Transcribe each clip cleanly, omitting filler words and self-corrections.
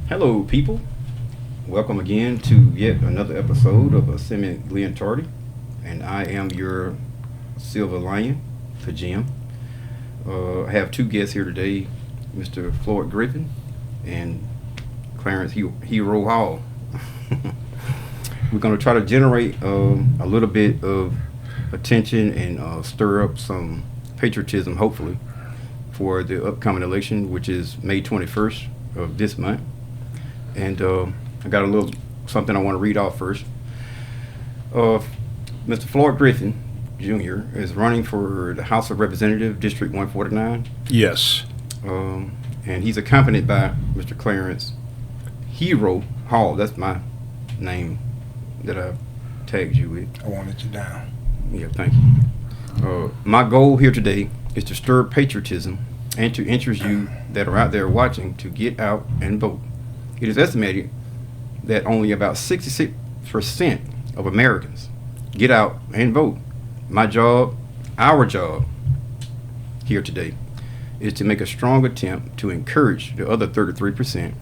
Hello, people. Welcome again to yet another episode of Assembly and Tardy, and I am your Silver Lion, the Jim. I have two guests here today, Mr. Floyd Griffin and Clarence Hero Hall. We're going to try to generate a little bit of attention and stir up some patriotism, hopefully, for the upcoming election, which is May 21st of this month. And I got a little something I want to read off first. Mr. Floyd Griffin Jr. is running for the House of Representatives, District 149. Yes. And he's accompanied by Mr. Clarence Hero Hall. That's my name that I tagged you with. I wanted you down. Yeah, thank you. My goal here today is to stir patriotism and to interest you that are out there watching to get out and vote. It is estimated that only about 66% of Americans get out and vote. My job, our job here today, is to make a strong attempt to encourage the other 33%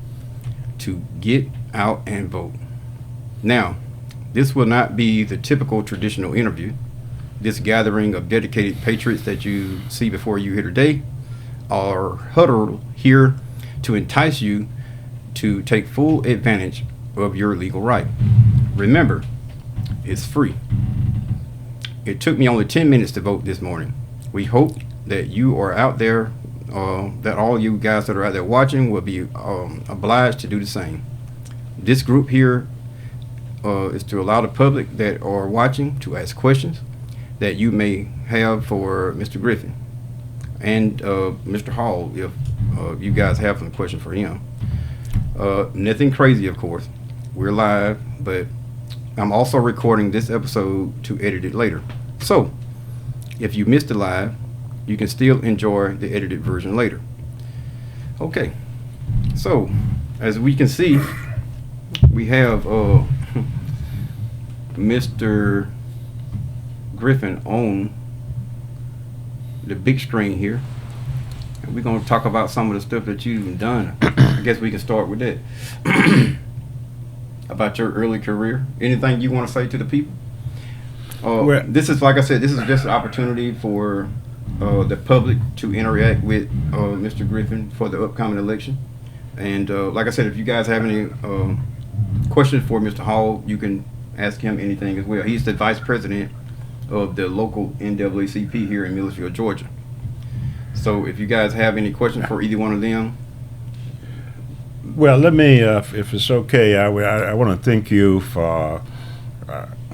to get out and vote. Now, this will not be the typical traditional interview. This gathering of dedicated patriots that you see before you here today are huddled here to entice you to take full advantage of your legal right. Remember, it's free. It took me only 10 minutes to vote this morning. We hope that you are out there, that all you guys that are out there watching will be obliged to do the same. This group here is to allow the public that are watching to ask questions that you may have for Mr. Griffin and Mr. Hall, if you guys have some questions for him. Nothing crazy, of course. We're live, but I'm also recording this episode to edit it later. So, if you missed the live, you can still enjoy the edited version later. Okay, so as we can see, we have Mr. Griffin on the big screen here. And we're going to talk about some of the stuff that you've done. I guess we can start with that. About your early career. Anything you want to say to the people? Well, this is, like I said, this is just an opportunity for the public to interact with Mr. Griffin for the upcoming election. And like I said, if you guys have any questions for Mr. Hall, you can ask him anything as well. He's the vice president of the local NAACP here in Milledgeville, Georgia. So if you guys have any questions for either one of them. well, let me, if it's okay, I want to thank you for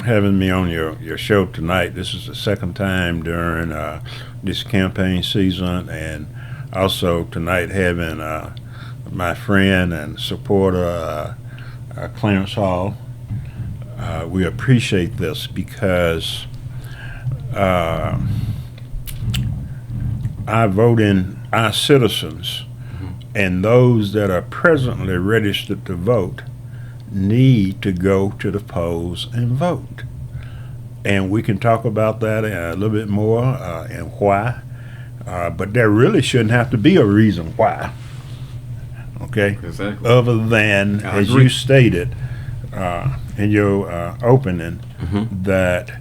having me on your show tonight. This is the second time during this campaign season, and also tonight having my friend and supporter, Clarence Hall. We appreciate this because our citizens and those that are presently registered to vote need to go to the polls and vote. And we can talk about that a little bit more and why. But there really shouldn't have to be a reason why. Okay? Exactly. Other than, as you stated in your opening, that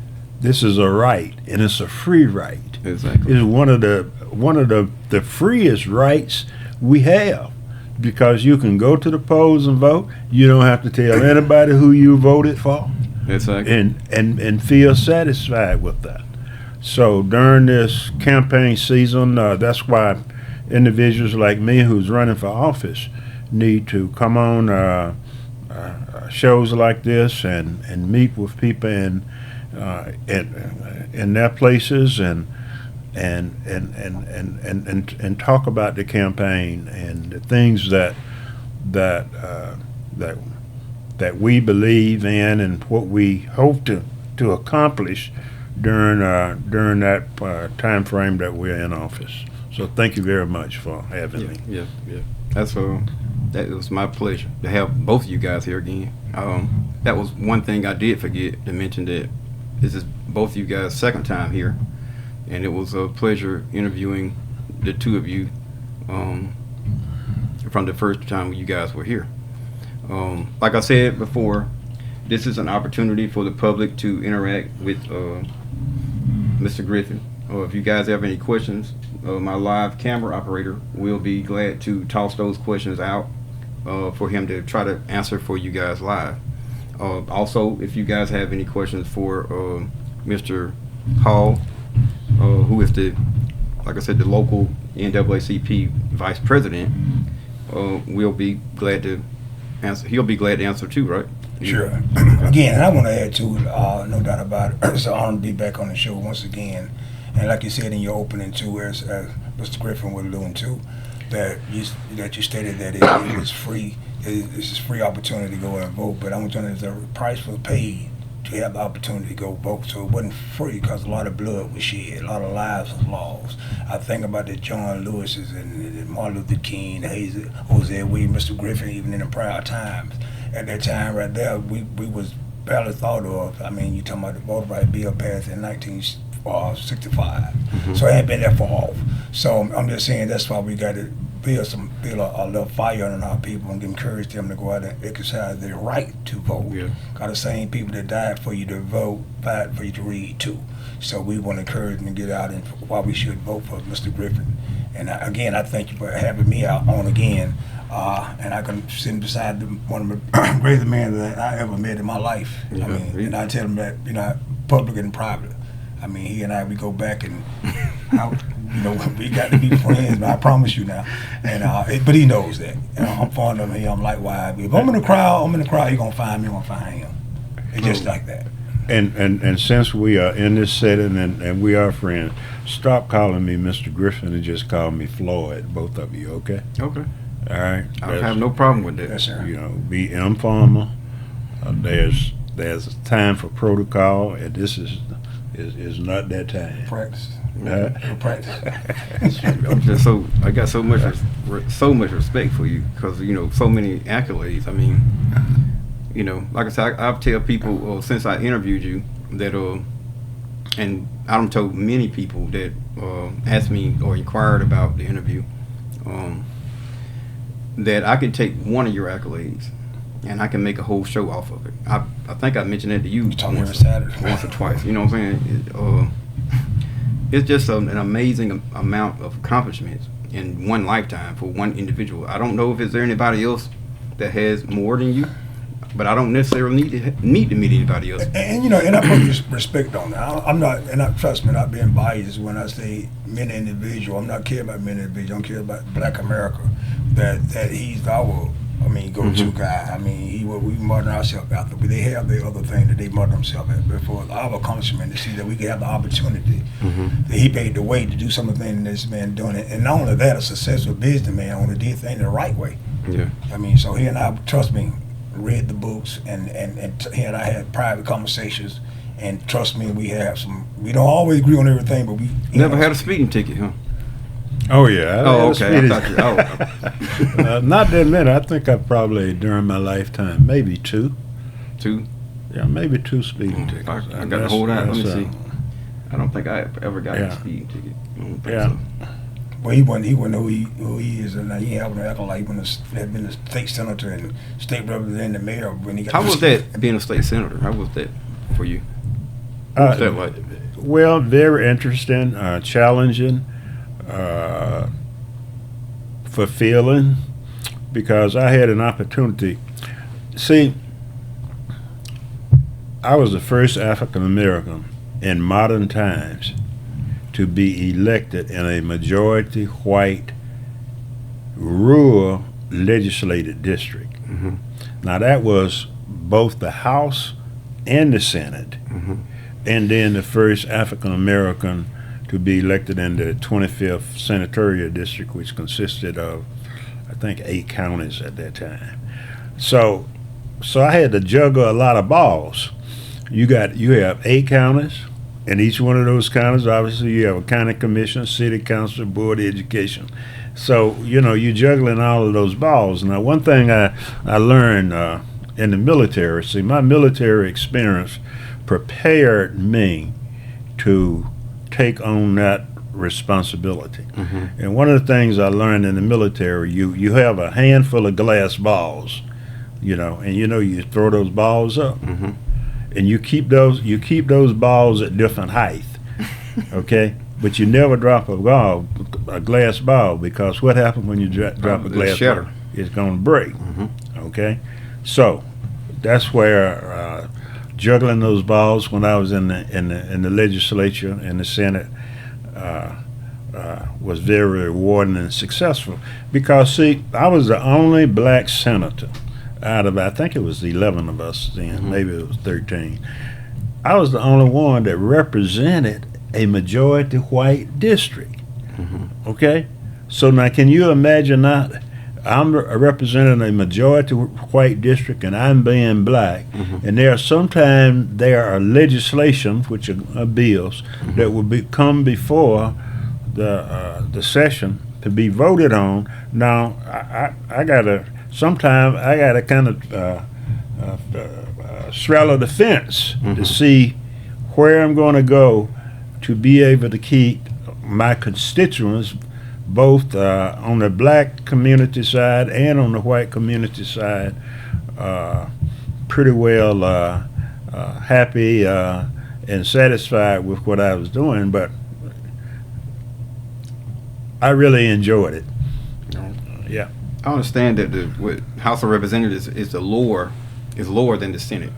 this is a right and it's a free right. Exactly. It's one of the freest rights we have, because you can go to the polls and vote. You don't have to tell anybody who you voted for. Exactly. And feel satisfied with that. So during this campaign season, that's why individuals like me who's running for office need to come on shows like this and meet with people in their places and talk about the campaign and the things that we believe in and what we hope to accomplish during that time frame that we're in office. So thank you very much for having me. Yeah. That was my pleasure to have both of you guys here again. That was one thing I did forget to mention, that this is both of you guys' second time here. And it was a pleasure interviewing the two of you from the first time you guys were here. Like I said before, this is an opportunity for the public to interact with Mr. Griffin. If you guys have any questions, my live camera operator will be glad to toss those questions out for him to try to answer for you guys live. Also, if you guys have any questions for Mr. Hall, who is like I said, the local NAACP vice president, we'll be glad to answer. He'll be glad to answer too, right? Sure. Again, and I want to add to it, no doubt about it. It's an honor to be back on the show once again. And like you said in your opening too, as Mr. Griffin was alluding to, that you stated that it was free. It's a free opportunity to go and vote, but I'm telling you, the price was paid to have the opportunity to go vote. So it wasn't free because a lot of blood was shed, a lot of lives was lost. I think about the John Lewis's and Martin Luther King, Jose Williams, Mr. Griffin, even in the prior times. At that time right there, we was barely thought of. I mean, you talking about the voter right bill passed in 1965. So it ain't been that far off. So I'm just saying that's why we got to build a little fire on our people and encourage them to go out and exercise their right to vote. Yeah. Got the same people that died for you to vote, fight for you to read too. So we want to encourage them to get out and why we should vote for Mr. Griffin. And again, I thank you for having me out on again. And I can sit beside one of the greatest men that I ever met in my life. Yeah. I mean, and I tell him that, public and private. I mean, he and I, we go back and, we got to be friends, but I promise you now. And but he knows that. I'm fond of him. I'm likewise. If I'm in the crowd, he gonna find me. I'm gonna find him. It's just like that. And since we are in this setting and we are friends, stop calling me Mr. Griffin and just call me Floyd, both of you, okay? Okay. All right. I have no problem with that. Yes, sir. Be informal. There's a time for protocol, and this is not that time. Practice. Practice. I got so much respect for you because so many accolades. I mean, like I said, I've tell people since I interviewed you that and I've told many people that asked me or inquired about the interview that I can take one of your accolades and I can make a whole show off of it. I think I mentioned that to you once or twice. You know what I'm saying? It's just an amazing amount of accomplishments in one lifetime for one individual. I don't know if is there anybody else that has more than you, but I don't necessarily need to meet anybody else. And I put respect on that. I'm not, and trust me, not being biased when I say many individual. I'm not caring about many individuals. I'm caring about Black America. That he's our go-to guy. I mean, we modern ourselves after, but they have the other thing that they modern themselves at before. Our accomplishment to see that we can have the opportunity that he paid the way to do some of the things this man doing it. And not only that, a successful businessman on the did things the right way. Yeah. I mean, so he and I, trust me, read the books and he and I had private conversations. And trust me, we don't always agree on everything, but we never had a speeding ticket, huh? Oh yeah. Okay. Not that many. I think I probably during my lifetime maybe two. Two. Yeah, maybe 2 speeding tickets. I got to hold out. Let me see. I don't think I ever got a speeding ticket. I don't think so. Well, he wasn't who he is, and he had to act like he had been a state senator and state representative, and mayor when he got. How was that being a state senator? How was that for you? What was that like? Well, very interesting, challenging. Fulfilling, because I had an opportunity. See, I was the first African American in modern times to be elected in a majority white rural legislative district. Now that was both the House and the Senate, and then the first African American to be elected in the 25th senatorial district, which consisted of, I think, 8 counties at that time. So I had to juggle a lot of balls. You have 8 counties, and each one of those counties, obviously, you have a county commission, city council, board of education. So you're juggling all of those balls. Now, one thing I learned in the military, see, my military experience prepared me to take on that responsibility. And one of the things I learned in the military, you have a handful of glass balls you know, and you throw those balls up, Mm-hmm. and you keep those balls at different height, okay? But you never drop a glass ball, because what happens when you drop a It'll glass shatter. ball? It's going to break, Mm-hmm. okay? So that's where juggling those balls when I was in the legislature, in the Senate, was very rewarding and successful, because see, I was the only black senator out of, I think it was 11 of us then, Mm-hmm. maybe it was 13. I was the only one that represented a majority white district. Mm-hmm. Okay, so now can you imagine that? I'm representing a majority white district, and I'm being black. Mm-hmm. And sometimes there are legislation, which are bills, Mm-hmm. that will come before the session to be voted on. Now I gotta kind of straddle the fence Mm-hmm. to see where I'm going to go to be able to keep my constituents, both on the black community side and on the white community side, pretty well happy and satisfied with what I was doing. But I really enjoyed it. Yeah. I understand that the House of Representatives is lower than the Senate.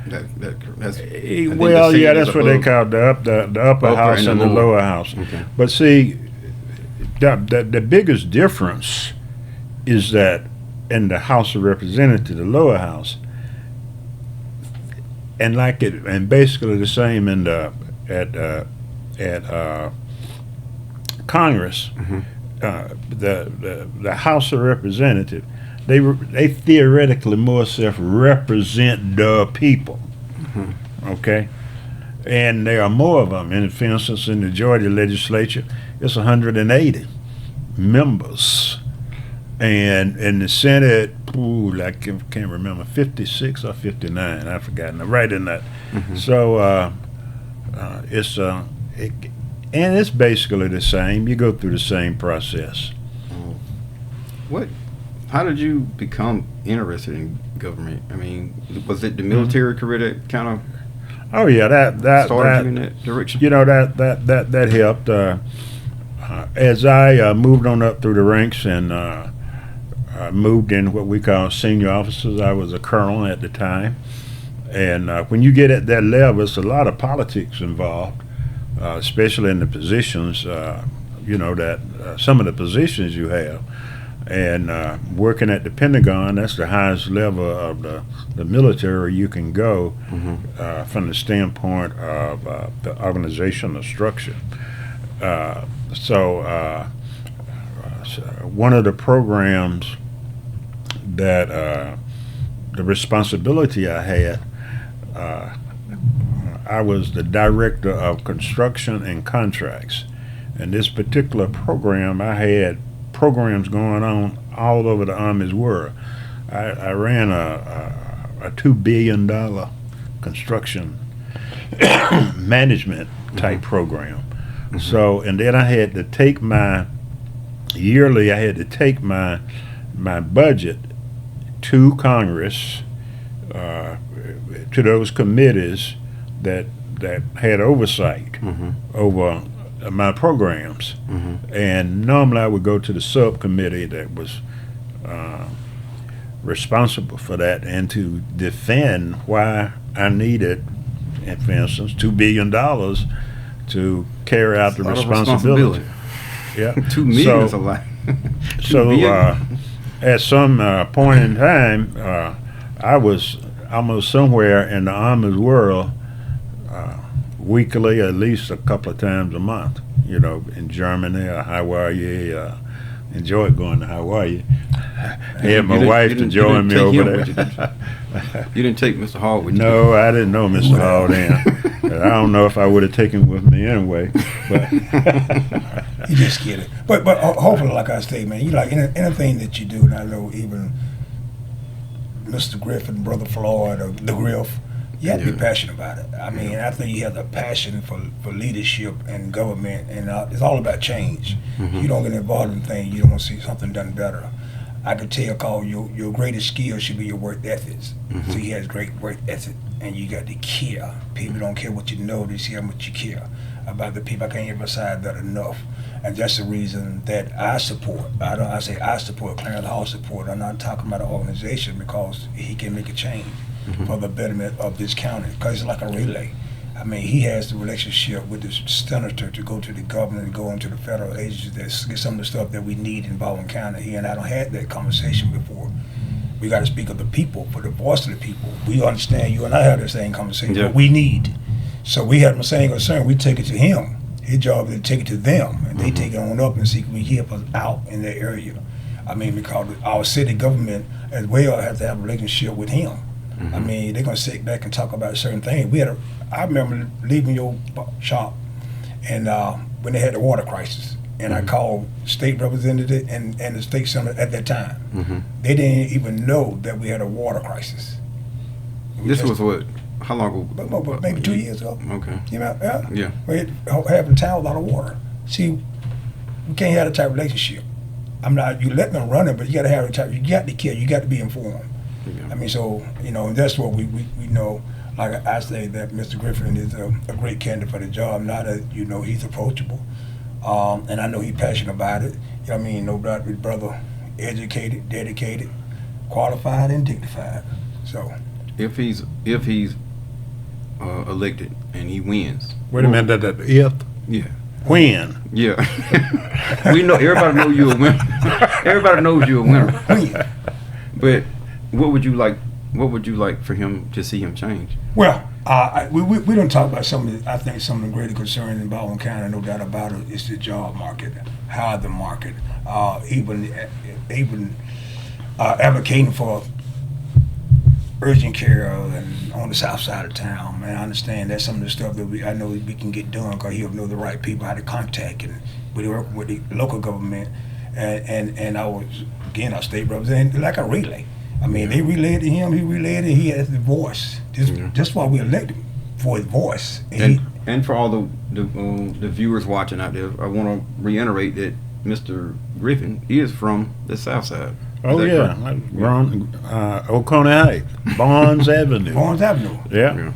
That's Well, yeah, that's what they call the upper house and the lower house. Okay. But see, the biggest difference is that in the House of Representatives, the lower house, and basically the same in at Congress, Mm-hmm. the House of Representatives, they theoretically more represent the people. Mm-hmm. Okay, and there are more of them. And for instance, in the Georgia legislature, it's 180 members, and in the Senate, I can't remember, 56 or 59. I've forgotten. I'm right in that. Mm-hmm. So and it's basically the same. You go through the same process. How did you become interested in government? I mean, was it the military career that kind of Oh yeah, that started you in that direction? You know, that helped. As I moved on up through the ranks and moved in what we call senior officers, I was a colonel at the time. And when you get at that level, there's a lot of politics involved, especially in the positions, that some of the positions you have. And working at the Pentagon, that's the highest level of the military you can go. Mm-hmm. From the standpoint of the organizational structure. So one of the programs that the responsibility I had, I was the director of construction and contracts. And this particular program, I had programs going on all over the Army's world. I ran a $2 billion construction management type program. Mm-hmm. So, and then I had to take my budget to Congress, to those committees that had oversight Mm-hmm. over my programs. Mm-hmm. And normally I would go to the subcommittee that was responsible for that, and to defend why I needed, for instance, $2 billion to carry out the responsibility. Yeah, $2 million is a lot. So at some point in time, I was almost somewhere in the Army's world, weekly, at least a couple of times a month. In Germany or Hawaii. Enjoyed going to Hawaii. I had my wife to join me over there. You didn't take Mr. Hall with you? No, I didn't know Mr. Hall then. I don't know if I would have taken him with me anyway. But You just get it. But hopefully, like I say, man, you like anything that you do, and I know even Mr. Griffin, Brother Floyd, or the Griff, you have to be passionate about it. I mean, I think you have the passion for leadership and government, and it's all about change. Mm-hmm. You don't get involved in things, you don't want to see something done better. I could tell, call your greatest skill should be your work ethics. Mm-hmm. So he has great work ethic, and you got to care. People don't care what you know; they see how much you care about the people. I can't emphasize that enough, and that's the reason that I support. I say I support Clarence Hall support. I'm not talking about an organization because he can make a change for the betterment of this county. Because it's like a relay. I mean, he has the relationship with the senator to go to the governor and go into the federal agencies that get some of the stuff that we need in Baldwin County. He and I don't had that conversation before. We got to speak of the people, for the voice of the people. We understand you and I have the same conversation. Yeah. What we need. So we have the same concern. We take it to him. His job is to take it to them, and they take it on up and see if we help us out in that area. I mean, because our city government as well has to have a relationship with him. I mean, they're gonna sit back and talk about certain things. I remember leaving your shop, and when they had the water crisis, and I called state representative and the state senator at that time. They didn't even know that we had a water crisis. This was what? How long ago? Maybe 2 years ago. Okay. You know, Yeah. we had half the town without water. See, we can't have that type of relationship. You let them run it, but you got to have the type. You got to care. You got to be informed. Yeah. I mean, so, and that's what we know. Like I say that Mr. Griffin is a great candidate for the job. Not that, he's approachable. And I know he's passionate about it. I mean, no doubt his brother, educated, dedicated, qualified, and dignified. So. If he's elected and he wins. Wait a minute, that if? Yeah. When? Yeah. We know, everybody knows you're a winner. Everybody knows you're a winner. But what would you like for him to see him change? Well, we don't talk about some of the greater concerns in Baldwin County, no doubt about it, is the job market, how the market, even advocating for urgent care and on the south side of town. Man, I understand that's some of the stuff that I know we can get done because he'll know the right people, how to contact, and we work with the local government and our state representative, like a relay. I mean, they relayed to him, he relayed it, he has the voice. That's why we elected him, for his voice. And for all the viewers watching out there, I want to reiterate that Mr. Griffin is from the south side. Oh, yeah. Oconee Heights, Barnes Avenue. Barnes Avenue. Yeah.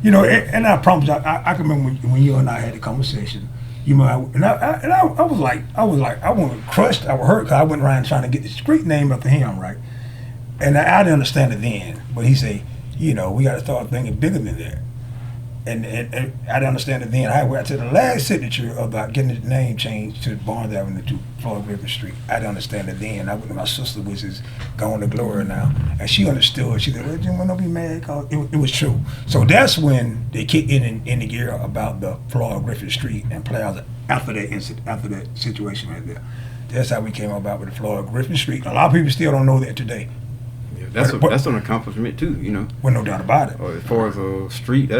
And I promise, I can remember when you and I had a conversation. I was like, I was crushed, I was hurt, because I went around trying to get the street name up for him, right? And I didn't understand it then, but he said, we got to start thinking bigger than that. And I didn't understand it then. I went to the last signature about getting the name changed to Barnes Avenue to Floyd Griffin Street. I didn't understand it then. I went to my sister, which is gone to glory now, and she understood. She said, "Well, Jim, don't be mad, cause it was true." So that's when they kicked in the gear about the Floyd Griffin Street and Plaza after that incident, after that situation right there. That's how we came about with the Floyd Griffin Street. A lot of people still don't know that today. Yeah, that's an accomplishment too, Well, no doubt about it. As far as a street,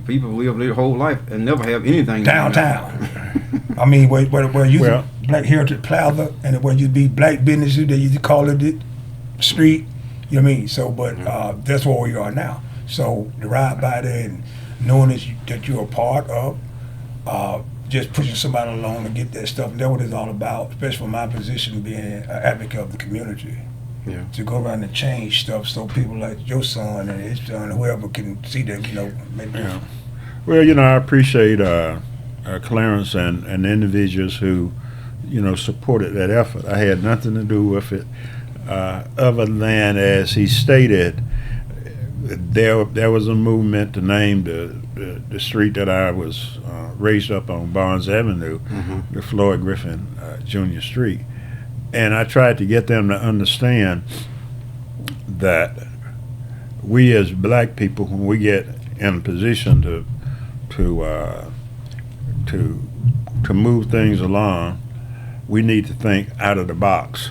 people live their whole life and never have anything downtown. I mean, where you Black Heritage Plaza, and where you be black businesses, they used to call it street. You know what I mean? So, but that's where we are now. So to ride by there and knowing that you're a part of, just pushing somebody along to get that stuff. That's what it's all about, especially from my position being an advocate of the community. Yeah. To go around and change stuff so people like your son and his son, whoever can see that, maybe. Yeah. Well, I appreciate Clarence and individuals who, supported that effort. I had nothing to do with it, other than, as he stated, there was a movement to name the street that I was raised up on, Barnes Avenue, the Floyd Griffin Jr. Street. And I tried to get them to understand that we as black people, when we get in a position to move things along, we need to think out of the box.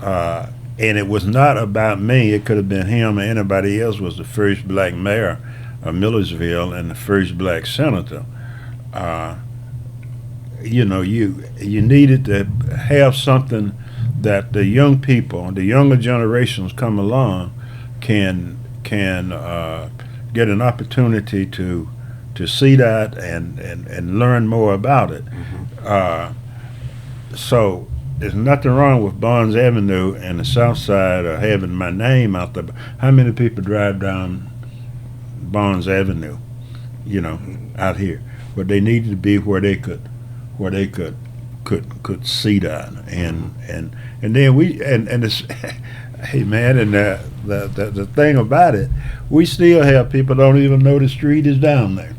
And it was not about me. It could have been him or anybody else. Was the first black mayor of Millersville and the first black senator. You needed to have something that the young people, the younger generations come along, can get an opportunity to see that and learn more about it. So there's nothing wrong with Barnes Avenue and the South Side having my name out there. How many people drive down Barnes Avenue, out here? But they needed to be where they could see down, and then we and it's hey man, and the thing about it, we still have people don't even know the street is down there.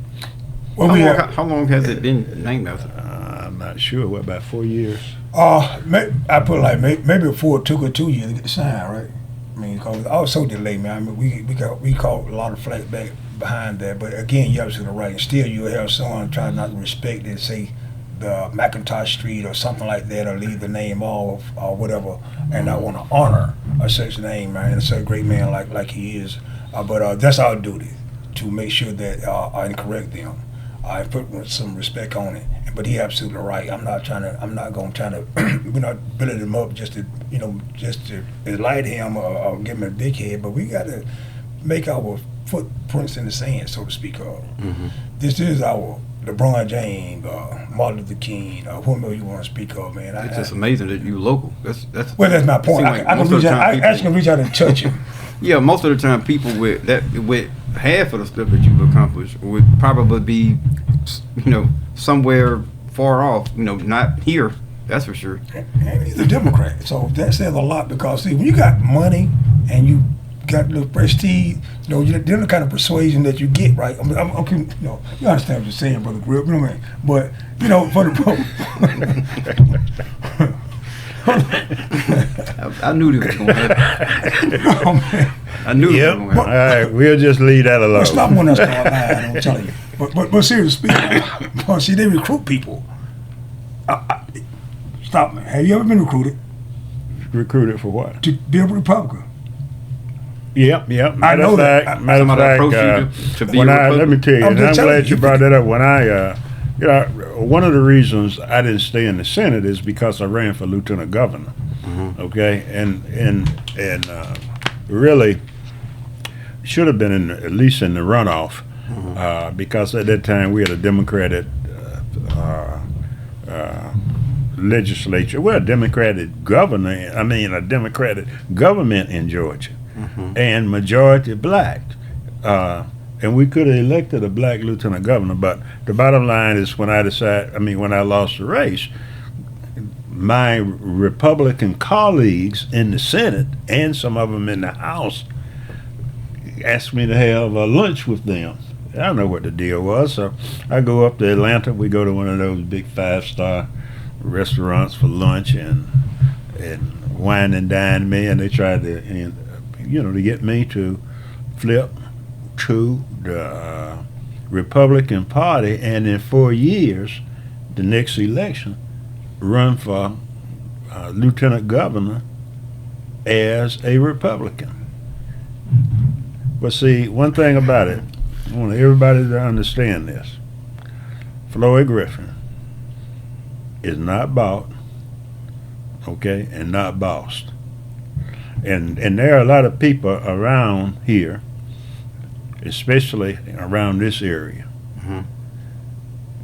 Well, how long has it been named after? I'm not sure. What, about 4 years? I put it like maybe before it took her 2 years to get the sign right. I mean, cause I was so delayed, man. I mean, we caught a lot of flack back behind that, but again, you're absolutely right. And still, you have someone trying not to respect it, say the McIntosh Street or something like that, or leave the name off or whatever, and I want to honor a such name, man, and such a great man like he is. But that's our duty to make sure that and correct them. I put some respect on it, but he absolutely right. I'm not going to try to we're not building him up just to light him or give him a big head, but we got to make our footprints in the sand, so to speak. This is our LeBron James, Martin Luther King, whomever you want to speak of, man. It's just amazing that you local. That's well, that's my point. I can reach out and touch him. Yeah, most of the time, people with half of the stuff that you've accomplished would probably be, somewhere far off. Not here. That's for sure. And he's a Democrat, so that says a lot. Because see, when you got money and you got the prestige, you're the kind of persuasion that you get, right? You understand what you're saying, Brother Griff, you know what I mean? But for the I knew this was going to happen. I knew it was going to happen. All right, we'll just leave that alone. Well, stop when I start lying, I'm telling you. But seriously speaking, see, they recruit people. Stop me. Have you ever been recruited? Recruited for what? To be a Republican. Yep. Matter of fact, let me tell you, and I'm glad you brought that up. When one of the reasons I didn't stay in the Senate is because I ran for lieutenant governor. Okay, and really should have been at least in the runoff, because at that time we had a Democratic legislature, a Democratic governor. I mean, a Democratic government in Georgia. And majority black, and we could have elected a black lieutenant governor. But the bottom line is, when I lost the race, my Republican colleagues in the Senate and some of them in the House asked me to have a lunch with them. I don't know what the deal was, so I go up to Atlanta. We go to one of those big 5-star restaurants for lunch and wine and dine me, and they tried to to get me to flip to the Republican Party, and in 4 years, the next election, run for lieutenant governor as a Republican. But see, one thing about it, I want everybody to understand this. Floyd Griffin is not bought, okay, and not bossed. And there are a lot of people around here, especially around this area,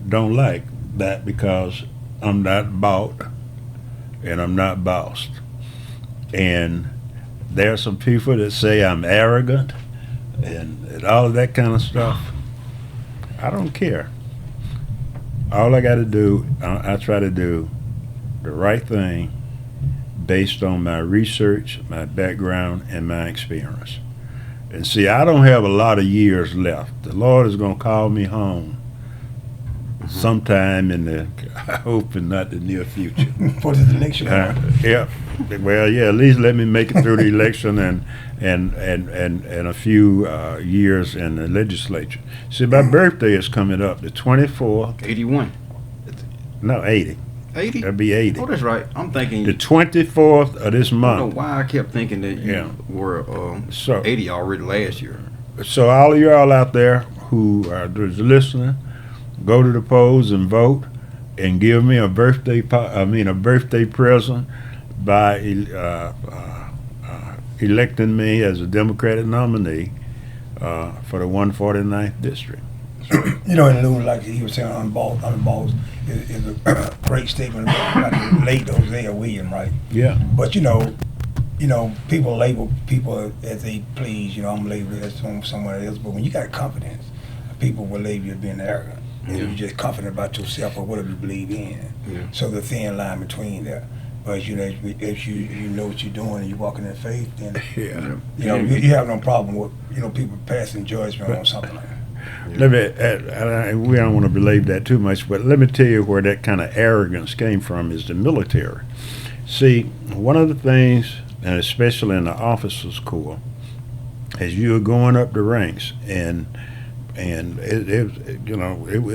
don't like that, because I'm not bought and I'm not bossed. And there are some people that say I'm arrogant and all of that kind of stuff. I don't care. All I got to do, I try to do the right thing based on my research, my background, and my experience. And see, I don't have a lot of years left. The Lord is going to call me home sometime in the, I hope, in not the near future. For the election. Yeah. Well, yeah, at least let me make it through the election and a few years in the legislature. See, my birthday is coming up, the 24th. 81. No, 80. 80? That'd be 80. Oh, that's right. I'm thinking. The 24th of this month. I don't know why I kept thinking that you were 80 already last year. So all of y'all out there who are listening, go to the polls and vote, and give me a birthday present by electing me as a Democratic nominee for the 149th district. And like he was saying, unbossed. is a great statement about the late Hosea Williams, right? Yeah. But people label people as they please. I'm labeled as someone else. But when you got confidence, people will label you as being arrogant. And you're just confident about yourself or whatever you believe in. Yeah. So the thin line between there. But if you know what you're doing and you're walking in faith, then you have no problem with people passing judgment on something like that. Let me. We don't want to belabor that too much, but let me tell you where that kind of arrogance came from. Is the military. See, one of the things, and especially in the officers' corps, as you were going up the ranks, and it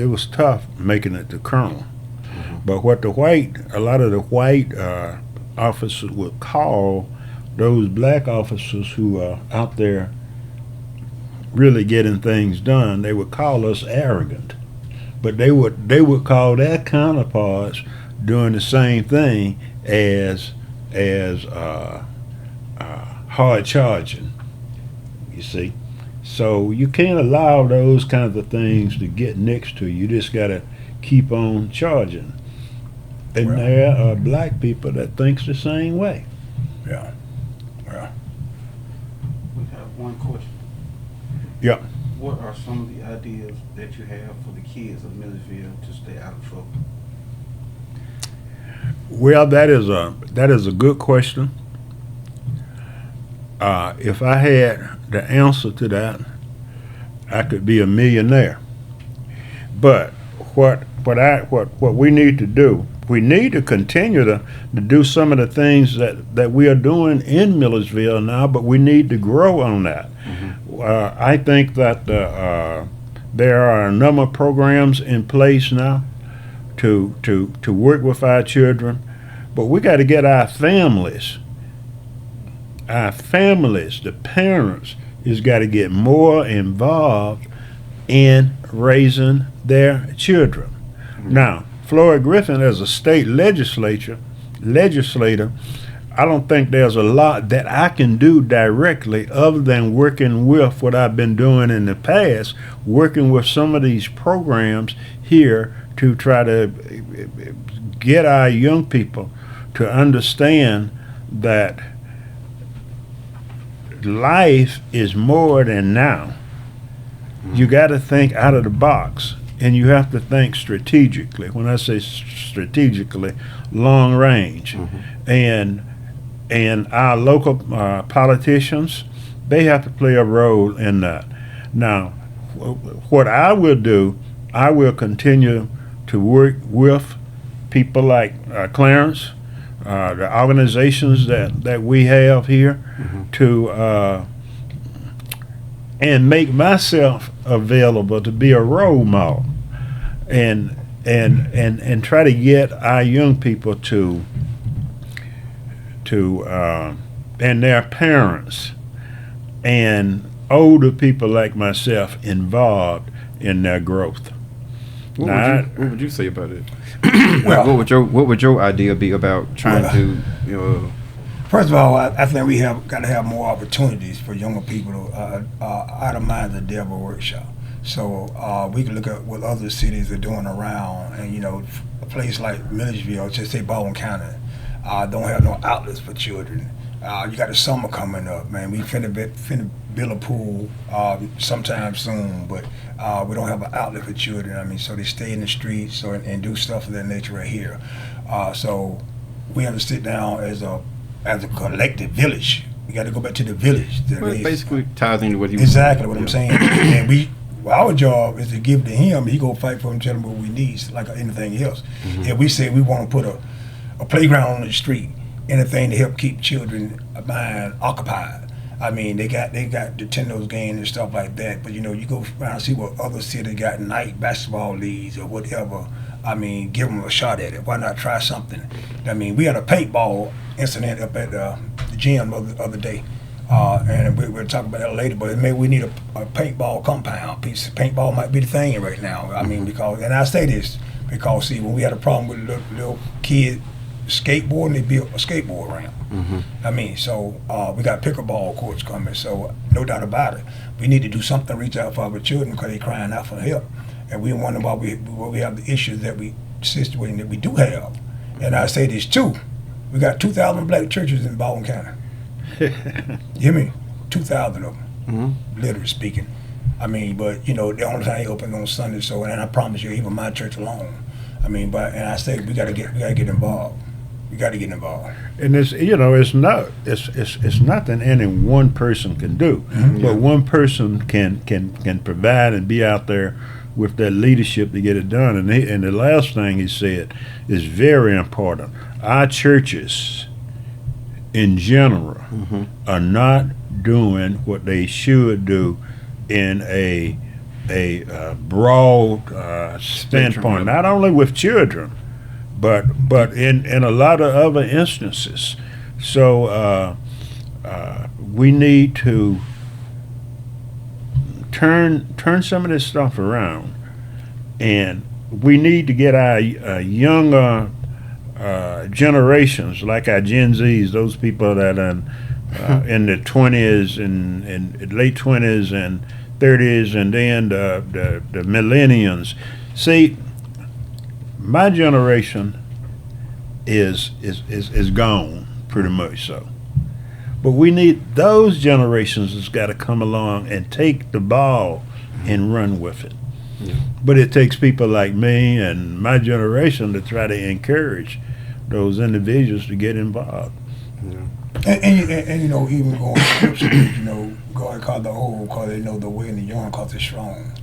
was tough making it to colonel. Mm-hmm. But what a lot of the white officers would call those black officers who are out there really getting things done, they would call us arrogant. But they would call their counterparts doing the same thing as hard charging. You see. So you can't allow those kinds of things to get next to you. You just got to keep on charging. And there are black people that thinks the same way. Yeah. We have one question. Yeah. What are some of the ideas that you have for the kids of Millersville to stay out of trouble? Well, that is a good question. If I had the answer to that, I could be a millionaire. But what we need to do, we need to continue to do some of the things that we are doing in Millersville now, but we need to grow on that. Mm-hmm. I think that there are a number of programs in place now to work with our children, but we got to get our families, the parents, has got to get more involved in raising their children. Mm-hmm. Now, Floyd Griffin, as a state legislator, I don't think there's a lot that I can do directly other than working with what I've been doing in the past, working with some of these programs here to try to get our young people to understand that life is more than now. You got to think out of the box, and you have to think strategically. When I say strategically, long range. Mm-hmm. And our local politicians, they have to play a role in that. Now, what I will do, I will continue to work with people like Clarence, the organizations that we have here, mm-hmm. to and make myself available to be a role model, and try to get our young people to and their parents and older people like myself involved in their growth. What would you say about it? Well, what would your idea be about trying to, First of all, I think we have got to have more opportunities for younger people to itemize the devil workshop. So we can look at what other cities are doing around, and a place like Millersville, just say Baldwin County, don't have no outlets for children. You got the summer coming up, man. We finna build a pool sometime soon, but we don't have an outlet for children. I mean, so they stay in the streets and do stuff of that nature right here. So we have to sit down as a collective village. We got to go back to the village. Well, it basically ties into what he was exactly what I'm saying. And our job is to give it to him. He go fight for him, tell him what we need, like anything else. Mm-hmm. If we say we want to put a playground on the street, anything to help keep children mind occupied. I mean, they got Nintendo's games and stuff like that. But you go around and see what other cities got night basketball leagues or whatever. I mean, give them a shot at it. Why not try something? I mean, we had a paintball incident up at the gym the other day, and we'll talk about that later. But maybe we need a paintball compound. Paintball might be the thing right now. I mean, and I say this because see, when we had a problem with little kid skateboarding, they built a skateboard ramp. Mm-hmm. I mean, so we got pickleball courts coming. So no doubt about it, we need to do something, reach out for our children because they're crying out for help. And we wonder why we have the issues that we situation that we do have. And I say this too. We got 2,000 black churches in Baldwin County. You hear me? 2,000 of them, literally speaking. I mean, but the only time they open on Sunday. So, and I promise you, even my church alone. I mean, and I say we gotta get involved. We gotta get involved. And it's it's nothing any one person can do, but one person can provide and be out there with that leadership to get it done. And the last thing he said is very important. Our churches, in general, are not doing what they should do in a broad standpoint, not only with children, but in a lot of other instances. So we need to turn some of this stuff around, and we need to get our younger generations, like our Gen Zs, those people that are in the 20s and late 20s and 30s, and then the millennials. See, my generation is gone, pretty much so. But we need those generations that's got to come along and take the ball and run with it. Yeah. But it takes people like me and my generation to try to encourage those individuals to get involved. Yeah. And even going scripture, God called the old, because they know the way, and the young cause they're strong.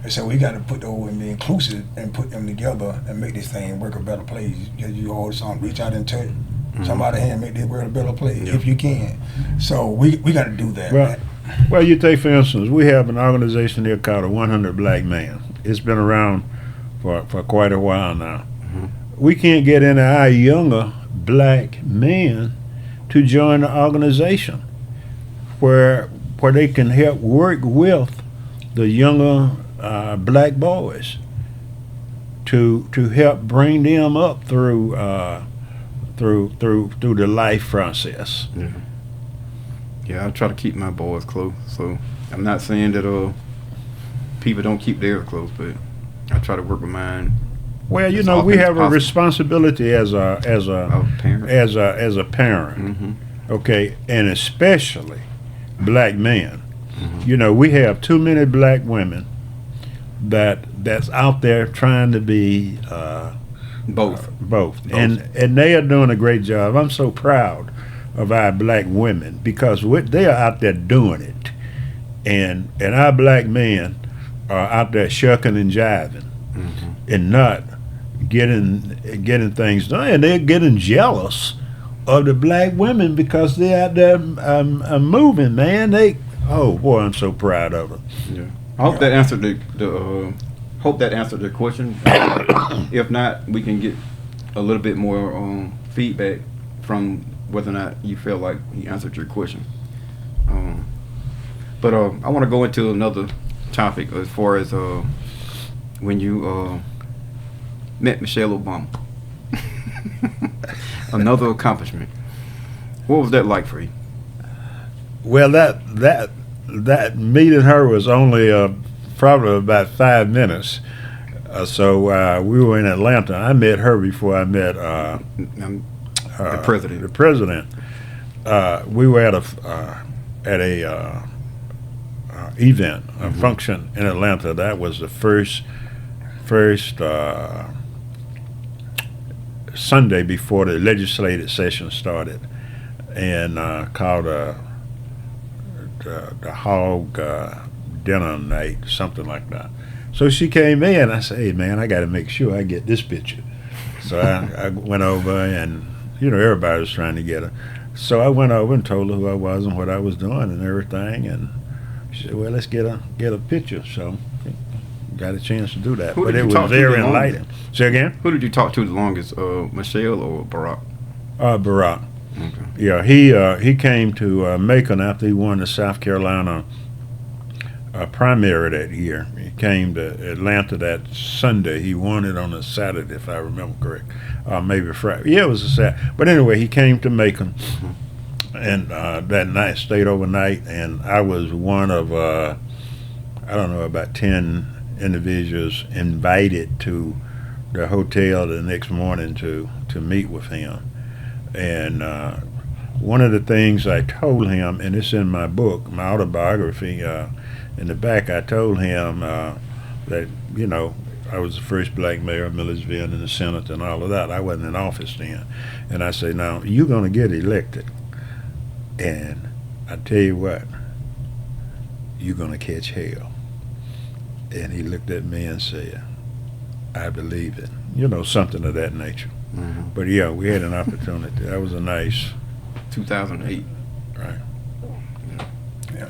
And so we got to put the old and the inclusive and put them together and make this thing work a better place. You hold song, reach out and touch somebody's hand, make this world a better place if you can. So we got to do that. Well, you take, for instance, we have an organization here called the 100 Black Men. It's been around for quite a while now. We can't get any of our younger black men to join the organization where they can help work with the younger black boys to help bring them up through the life process. Yeah, I try to keep my boys close. So I'm not saying that people don't keep theirs close, but I try to work with mine. Well, we have a responsibility as a parent. Okay, and especially black men. We have too many black women that's out there trying to be both. And they are doing a great job. I'm so proud of our black women, because they are out there doing it, and our black men are out there shucking and jiving and not getting things done. And they're getting jealous of the black women because they're out there moving, man. I'm so proud of them. Yeah, I hope that answered the question. If not, we can get a little bit more feedback from whether or not you feel like he answered your question. But I want to go into another topic as far as when you met Michelle Obama. Another accomplishment. What was that like for you? Well, that meeting her was only probably about 5 minutes. So we were in Atlanta. I met her before I met the president. The president. We were at a event, a function in Atlanta. That was the first Sunday before the legislative session started, and called the hog dinner night, something like that. So she came in. I said, "Hey, man, I got to make sure I get this picture." So I went over, and everybody was trying to get her. So I went over and told her who I was and what I was doing and everything, and she said, "Well, let's get a picture." So got a chance to do that. But it was very enlightening. Say again? Who did you talk to the longest, Michelle or Barack? Barack. Okay. Yeah, he came to Macon after he won the South Carolina primary that year. He came to Atlanta that Sunday. He won it on a Saturday, if I remember correct. Maybe Friday. Yeah, it was a Saturday. But anyway, he came to Macon, and that night, stayed overnight, and I was one of, about 10 individuals invited to the hotel the next morning to meet with him. And one of the things I told him, and it's in my book, my autobiography, in the back, I told him that, you know, I was the first black mayor of Millersville and in the Senate and all of that. I wasn't in office then. And I say, now, you're going to get elected. And I tell you what, you're going to catch hell. And he looked at me and said, I believe it. You know, something of that nature. Mm-hmm. But yeah, we had an opportunity. That was a nice. 2008. Right. Yeah.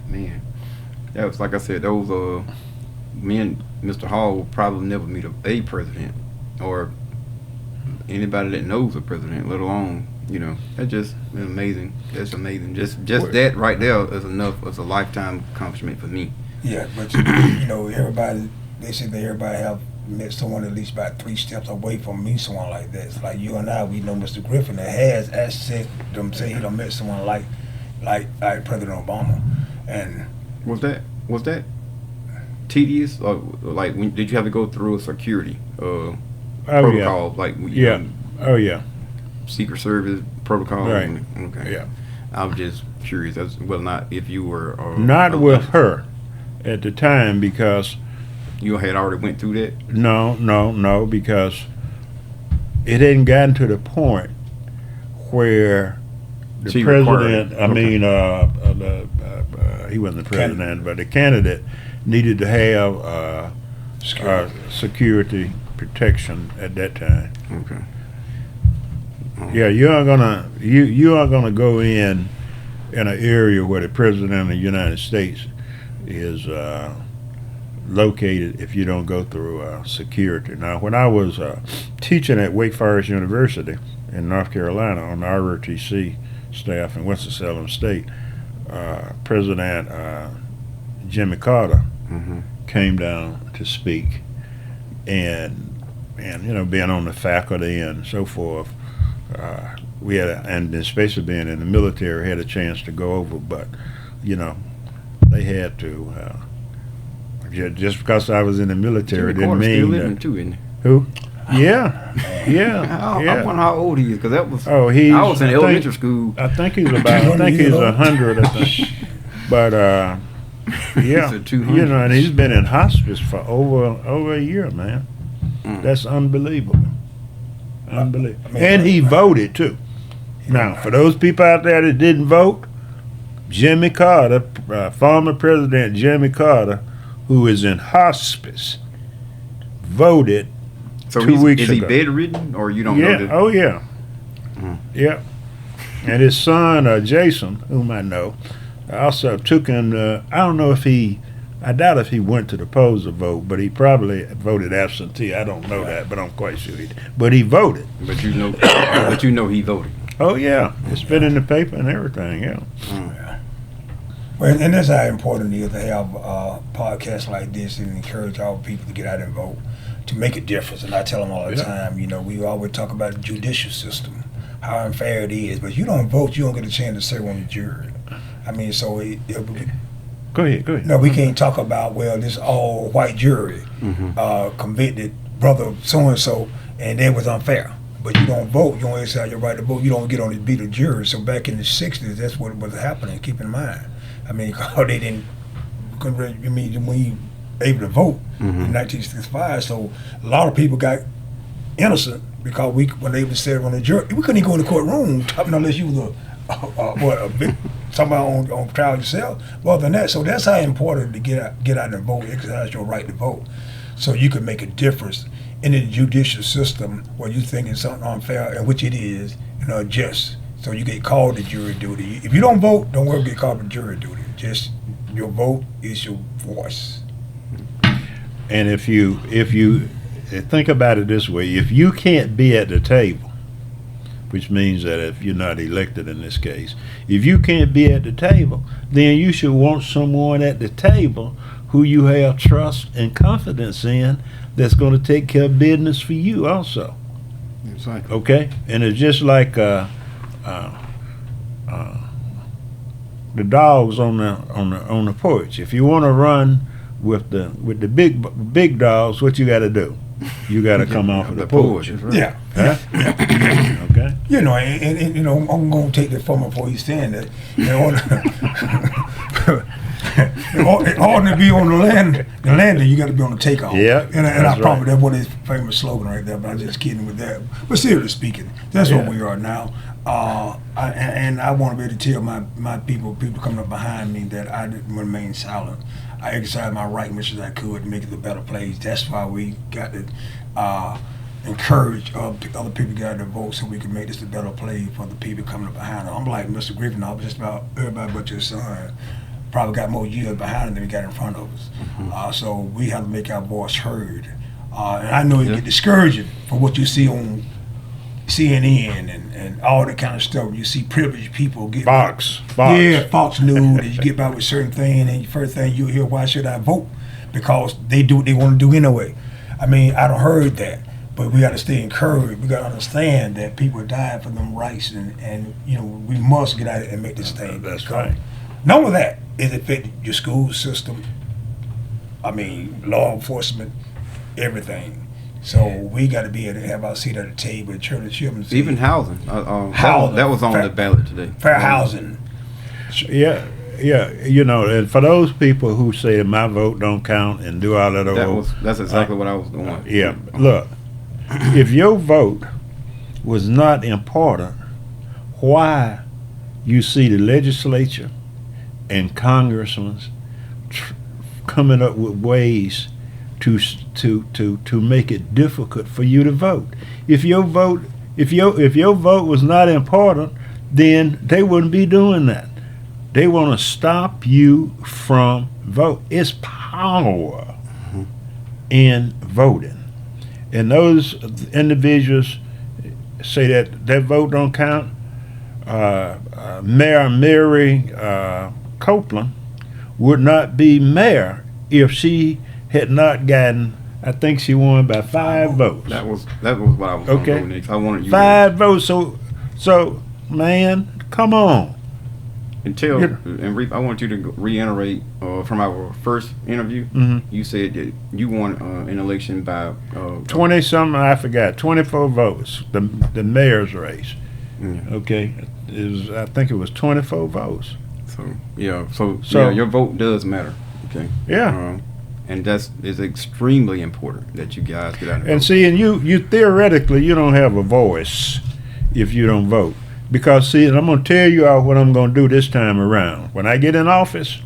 Man, that was, like I said, those me and Mr. Hall will probably never meet a president or anybody that knows a president, let alone, you know, that's just amazing. That's amazing. Just that right there is enough. It's a lifetime accomplishment for me. Yeah, but you know, everybody, they say that everybody have met someone at least about 3 steps away from meeting someone like that. It's like you and I, we know Mr. Griffin that has said them say he done met someone like President Obama. And was that tedious, or like did you have to go through a security protocol, like Oh yeah. Secret Service protocol? Right. Okay. Yeah. I was just curious as whether or not if you were not with her at the time, because you had already went through that. No, because it hadn't gotten to the point where the She president, required- he wasn't the president, but the candidate needed to have security protection at that time. Okay. Yeah, you aren't gonna go in an area where the president of the United States is located if you don't go through security. Now, when I was teaching at Wake Forest University in North Carolina on the ROTC staff in Winston-Salem State, President Jimmy Carter came down to speak, and you know, being on the faculty and so forth, we had and especially being in the military, had a chance to go over, but you know, they had to. Just because I was in the military didn't mean still living too, isn't he? Who? Yeah. I wonder how old he is, because that was. Oh, I was in elementary school. I think he's about. I think he's 100. I think. But yeah, you know, and he's been in hospice for over a year, man. That's unbelievable. Unbelievable. And he voted too. Now, for those people out there that didn't vote, Jimmy Carter, former President Jimmy Carter, who is in hospice, voted So 2 weeks is ago. he bedridden, or you don't know Yeah. that? Oh yeah. Yeah. And his son, Jason, whom I know, also took him. I don't know if I doubt if he went to the polls to vote, but he probably voted absentee. I don't know that, but I'm quite sure he did. But he voted. But you know he voted. Oh yeah, it's been in the paper and everything. Yeah. Well, and that's how important it is to have podcasts like this and encourage all people to get out and vote, to make a difference. And I tell them all the time, you know, we always talk about the judicial system, how unfair it is, but you don't vote, you don't get a chance to serve on the jury. I mean, so Go ahead. no, we can't talk about, well, this all white jury convicted brother so and so, and that was unfair. But you don't vote, you don't exercise your right to vote, you don't get on the beat of jury. So back in the 60s, that's what was happening. Keep in mind. I mean, they didn't. I mean, when you able to vote in 1965, so a lot of people got innocent because when they able to serve on the jury, we couldn't even go in the courtroom unless you was somebody on trial yourself. Well, than that, so that's how important to get out and vote, exercise your right to vote, so you can make a difference in the judicial system where you think it's something unfair, and which it is, you know, just. So you get called to jury duty. If you don't vote, don't worry, get called to jury duty. Just your vote is your voice. And if you think about it this way, if you can't be at the table, which means that if you're not elected in this case, if you can't be at the table, then you should want someone at the table who you have trust and confidence in that's going to take care of business for you also. Exactly. Okay? And it's just like the dogs on the porch. If you want to run with the big dogs, what you got to do? You got to come off of the porch. Right. Yeah. Huh? Okay. You know, and you know, I'm going to take that from him before he's saying that. In order to be on the landing, you got to be on the takeoff. Yeah, and I that's probably right. that's what his famous slogan right there. But I'm just kidding with that. But seriously speaking, that's what Yeah. we are now. And I want to be able to tell my people coming up behind me that I didn't remain silent. I exercised my right much as I could to make it a better place. That's why we got to encourage other people got to vote so we can make this a better place for the people coming up behind us. I'm like Mr. Griffin, I was just about everybody but your son. Probably got more years behind him than we got in front of us. So we have to make our voice heard. And I know it get discouraging for what you see on CNN and all that kind of stuff. You see privileged people get Fox. Yeah, Fox News. And you get by with certain things, and the first thing you hear, why should I vote? Because they do what they want to do anyway. I mean, I don't heard that, but we got to stay encouraged. We got to understand that people are dying for them rights, and you know we must get out and make this thing. That's right. None of that is affecting your school system. I mean, law enforcement, everything. So we got to be able to have our seat at the table, children, children. Even housing. Housing. That was on the ballot today. Fair housing. Yeah. You know, and for those people who say my vote don't count and do all that, That's exactly what I was doing. yeah. Look, if your vote was not important, why you see the legislature and congressmen coming up with ways to make it difficult for you to vote? If your vote was not important, then they wouldn't be doing that. They want to stop you from vote. It's power in voting, and those individuals say that vote don't count. Mayor Mary Copeland would not be mayor if she had not gotten, I think she won by 5 votes. That was what I was going to do next. I wanted you 5 votes. So man, come on. and Reef, I want you to reiterate from our first interview. You said that you won an election by 20 something, I forgot, 24 votes, the mayor's race. Okay, I think it was 24 votes. So yeah, your vote does matter. Okay. Yeah. And is extremely important that you guys get out and see, and you theoretically you don't have a voice if you don't vote. Because see, and I'm gonna tell you all what I'm gonna do this time around. When I get in office,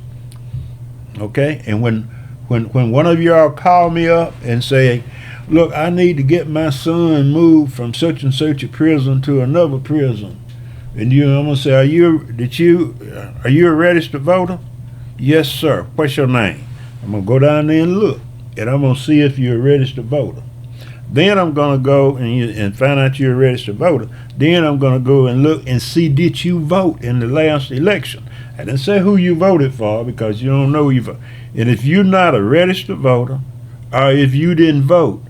okay, and when one of y'all call me up and say, look, I need to get my son moved from such and such a prison to another prison, and I'm gonna say, are you a registered voter? Yes, sir. What's your name? I'm gonna go down there and look, and I'm gonna see if you're a registered voter. Then I'm gonna go and find out you're a registered voter. Then I'm gonna go and look and see, did you vote in the last election? I didn't say who you voted for because you don't know who you voted. And if you're not a registered voter, or if you didn't vote,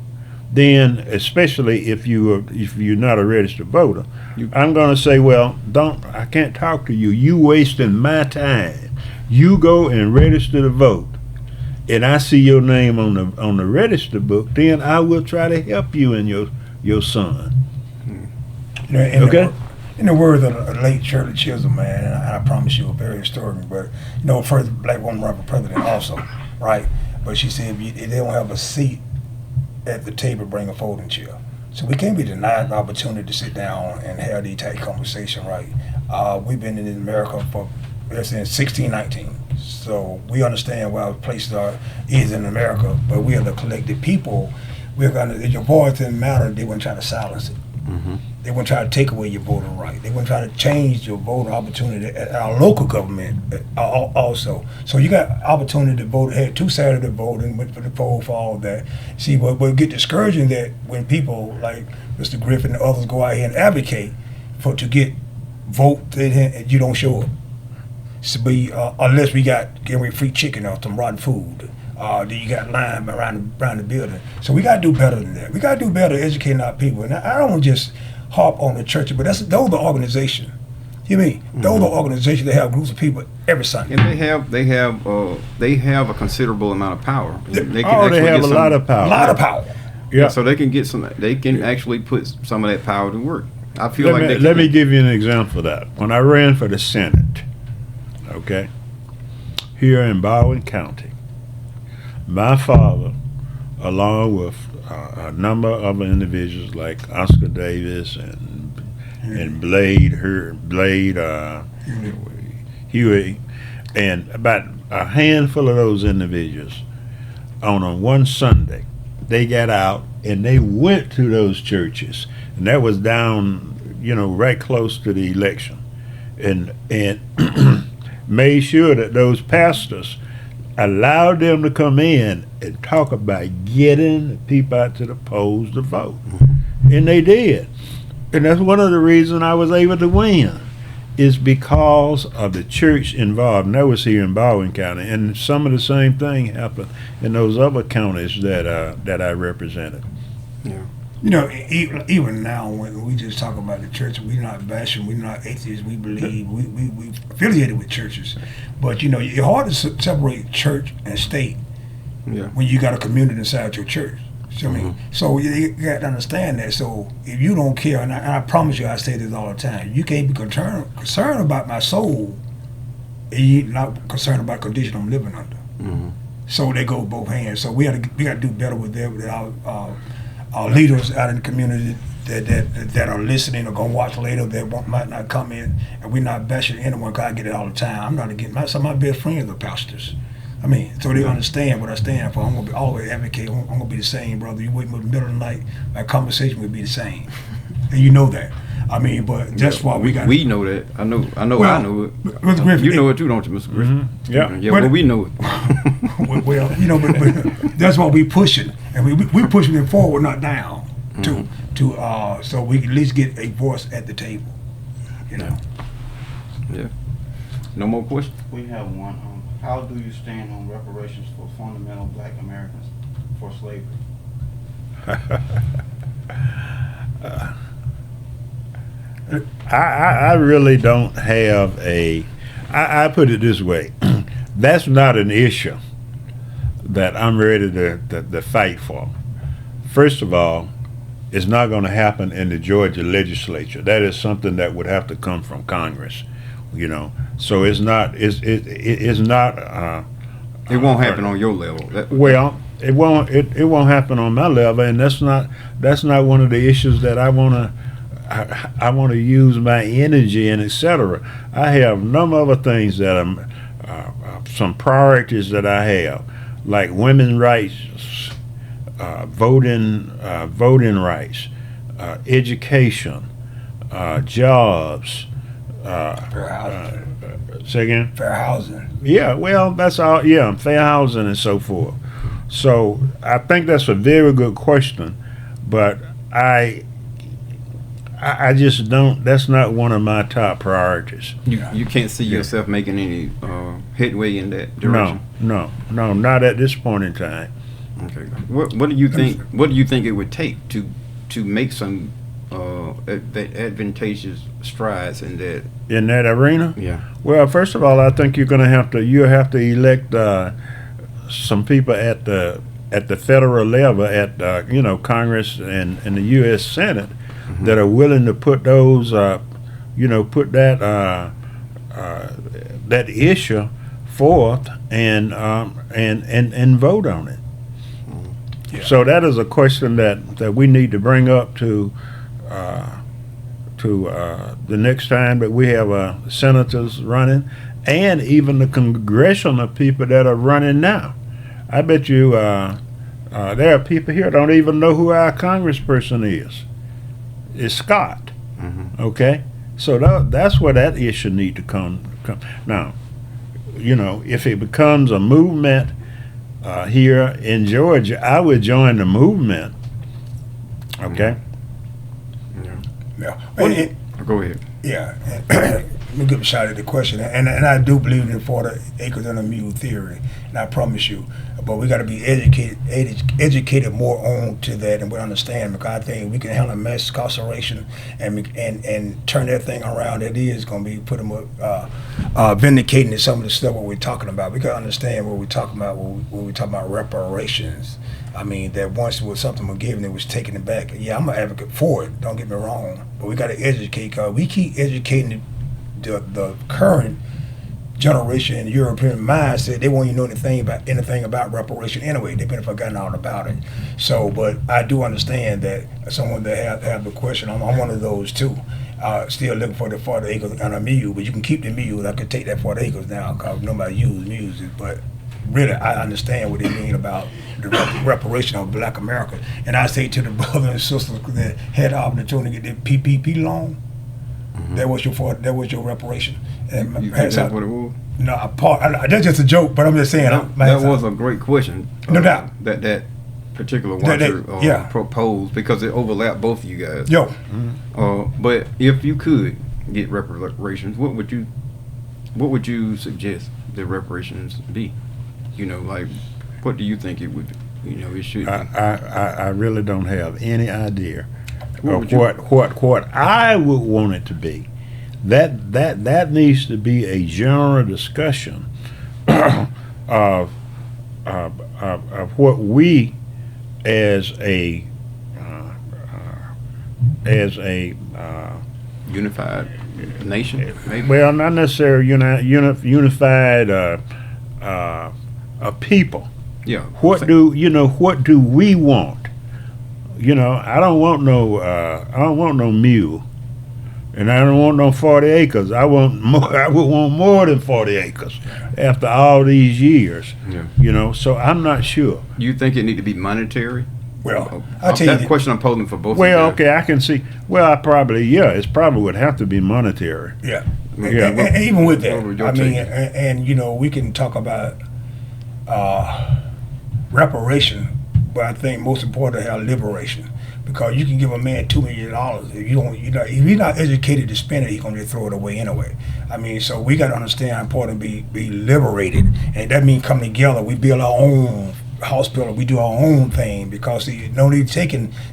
then especially if you're not a registered voter, I'm gonna say, well, I can't talk to you. You wasting my time. You go and register to vote. And I see your name on the register book, then I will try to help you and your son. You know, in the words of the late Shirley Chisholm, man, and I promise you, a very historic, but you know, first black woman run for president also, right? But she said if they don't have a seat at the table, bring a folding chair. So we can't be denied the opportunity to sit down and have these type conversation, right? We've been in America since 1619. So we understand why places is in America, but we are the collective people. We're gonna, if your voice didn't matter, they wouldn't try to silence it. They wouldn't try to take away your voting right. They wouldn't try to change your voting opportunity at our local government also. So you got opportunity to vote, had 2 Saturday voting, went for the poll for all of that. See, what get discouraging that when people like Mr. Griffin and others go out here and advocate to get vote, and you don't show up. So unless we got free chicken or some rotten food, then you got line around the building. So we got to do better than that. We got to do better educating our people. And I don't just harp on the church, but those are organizations You mean those are organizations that have groups of people every Sunday? And they have a considerable amount of power. They have a lot of power. A lot of power. Yeah. So they can get some. They can actually put some of that power to work. I feel Let me give you an example of that. When I ran for the Senate, okay, here in Baldwin County, my father, along with a number of individuals like Oscar Davis and Blade Huey, and about a handful of those individuals, on one Sunday, they got out and they went to those churches, and that was down, right close to the election, and made sure that those pastors allowed them to come in and talk about getting people out to the polls to vote. And they did. And that's one of the reasons I was able to win, is because of the church involved. And that was here in Baldwin County. And some of the same thing happened in those other counties that I represented. Yeah. Even now, when we just talk about the church, we're not bashing, we're not atheists, we believe, we affiliated with churches. But, it's hard to separate church and state when you got a community inside your church. So, so you got to understand that. So if you don't care, and I promise you, I say this all the time, you can't be concerned about my soul, and you're not concerned about the condition I'm living under. So they go both hands. So we got to do better with that, with our leaders out in the community that are listening or gonna watch later that might not come in, and we're not bashing anyone, because I get it all the time. I'm not against some of my best friends are pastors. So they understand what I stand for. I'm gonna always advocate. I'm gonna be the same, brother. You wait in the middle of the night, my conversation will be the same, and you know that. But that's why we got. We know that. I know. I know it. Mr. Griffin, you know it too, don't you, Mr. Griffin? Yeah. Yeah. But we know it. but that's why we pushing, and we pushing it forward, not down. So we can at least get a voice at the table. Yeah. No more questions? We have one. How do you stand on reparations for fundamental Black Americans for slavery? I really don't have I put it this way. That's not an issue that I'm ready to fight for. First of all, it's not going to happen in the Georgia legislature. That is something that would have to come from Congress, So it's not. It's not. It won't happen on your level. It won't happen on my level, and that's not one of the issues that I want to use my energy in, etc. I have a number of other things that I'm some priorities that I have, like women's rights, voting rights, education, jobs. Fair housing. Say again? Fair housing. Yeah, well, that's all. Yeah, fair housing and so forth. So I think that's a very good question, but I just don't. That's not one of my top priorities. You can't see yourself making any headway in that direction. No, not at this point in time. Okay. What do you think? What do you think it would take to make some advantageous strides in that arena? Yeah. Well, first of all, I think you'll have to elect some people at the federal level, at Congress and the U.S. Senate, that are willing to put those put that issue forth and vote on it. Yeah. So that is a question that we need to bring up to the next time that we have senators running, and even the congressional people that are running now. I bet you there are people here that don't even know who our congressperson is. It's Scott. Okay? So that's where that issue need to come. Now, if it becomes a movement here in Georgia, I would join the movement. Okay? Yeah. Go ahead. Yeah. let me give a shot at the question, and I do believe in the 40 acres and a mule theory, and I promise you, but we got to be educated more on to that, and we understand, because I think we can handle mass incarceration and turn that thing around. It is going to be putting vindicating to some of the stuff what we're talking about. We got to understand what we're talking about when we talk about reparations. I mean, that once was something was given, it was taken back. Yeah, I'm an advocate for it. Don't get me wrong, but we got to educate, because we keep educating the current generation in European mindset. They won't even know anything about reparation anyway. They've been forgotten all about it. So, but I do understand that someone that have the question. I'm one of those too. Still looking for the 40 acres and a mule, but you can keep the mule. I could take that 40 acres now because nobody uses mules. But really, I understand what they mean about the reparation of Black America. And I say to the brothers and sisters that had the opportunity to get their PPP loan, that was your reparation. And You think that's what it was? no, that's just a joke, but I'm just saying. That was a great question. No doubt. That particular watcher yeah. proposed, because it overlapped both of you guys. Yo, But if you could get reparations, what would you suggest the reparations be? You know, like, what do you think it would? It should be. I really don't have any idea What of what I would want it to be. That needs to be a general discussion of what we as a Unified nation, maybe. well, not necessarily unified people. Yeah. What do we want? I don't want no mule, and I don't want no 40 acres. I want more. I would want more than 40 acres after all these years. Yeah. So I'm not sure. Do you think it need to be monetary? well, I tell That you, question I'm posing for both. Well, of you guys. okay, I can see. Well, it probably would have to be monetary. yeah. Yeah, And even with that, what would your I mean, take? and we can talk about reparation, but I think most important to have liberation, because you can give a man $2 million if he's not educated to spend it, he's gonna just throw it away anyway. I mean, so we got to understand how important to be liberated, and that means come together. We build our own hospital, we do our own thing, because no need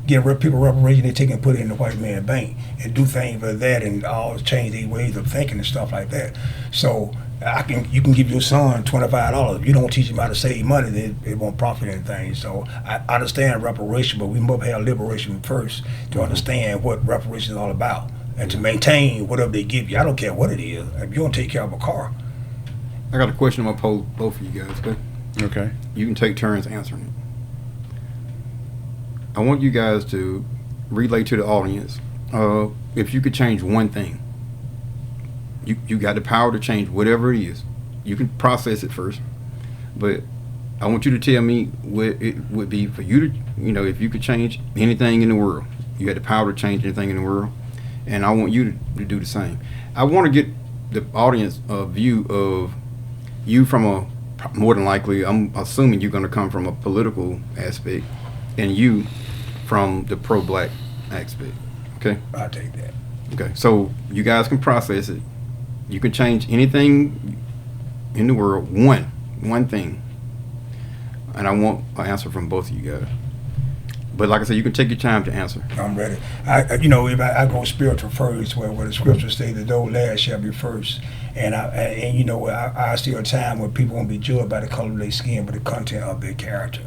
give people reparation. They take and put it in the white man bank and do things for that, and all change their ways of thinking and stuff like that. So you can give your son $25. If you don't teach him how to save money, then it won't profit anything. So I understand reparation, but we must have liberation first to understand what reparation is all about, and to maintain whatever they give you. I don't care what it is. If you don't take care of a car, I got a question I'm gonna pose both of you guys. Okay. Okay. You can take turns answering it. I want you guys to relay to the audience, if you could change one thing, you got the power to change whatever it is. You can process it first, but I want you to tell me what it would be for you to, if you could change anything in the world. You had the power to change anything in the world, and I want you to do the same. I want to get the audience a view of you from more than likely, I'm assuming you're going to come from a political aspect, and you from the pro-black aspect. Okay? I'll take that. Okay. So you guys can process it. You can change anything in the world, one thing. And I want an answer from both of you guys. But like I said, you can take your time to answer. I'm ready. If I go spiritual first, where the scriptures say that those last shall be first, and I see a time where people won't be judged by the color of their skin, but the content of their character.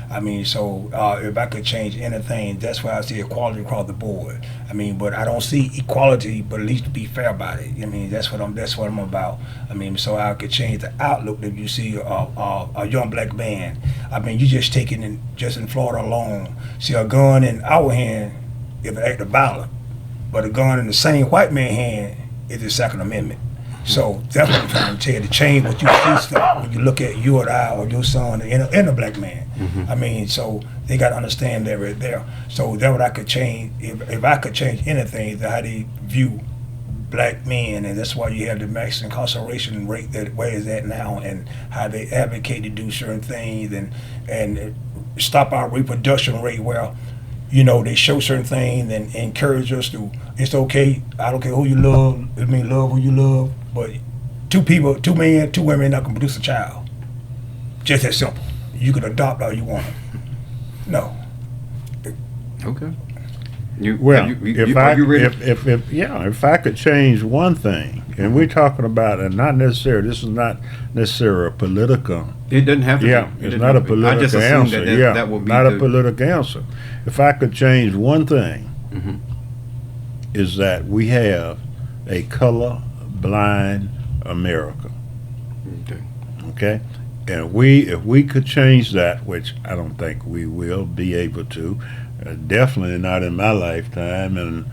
I mean, so if I could change anything, that's why I see equality across the board. I mean, but I don't see equality, but at least to be fair about it. I mean, that's what I'm about. I mean, so I could change the outlook. If you see a young black man, I mean, you just take it just in Florida alone. See a gun in our hand is an act of violence, but a gun in the same white man's hand is the Second Amendment. So that's what I'm trying to tell you, to change what you see stuff when you look at you or I or your son and a black man. Mm-hmm. I mean, so they got to understand that right there. So that's what I could change. If I could change anything, how they view black men, and that's why you have the max incarceration rate where is that now, and how they advocate to do certain things and stop our reproduction rate. Well, they show certain things and encourage us to, it's okay, I don't care who you love, I mean love who you love, but two men, two women not gonna produce a child. Just that simple. You can adopt all you want. No. Okay. Well, If if I could change one thing, and we're talking about, and not necessarily, this is not necessarily a political. It doesn't have to. Yeah, be. it's not a political I just answer. assumed that would be not a political answer. If I could change one thing, Mhm. is that we have a color blind America. Okay. Okay, and if we could change that, which I don't think we will be able to, definitely not in my lifetime,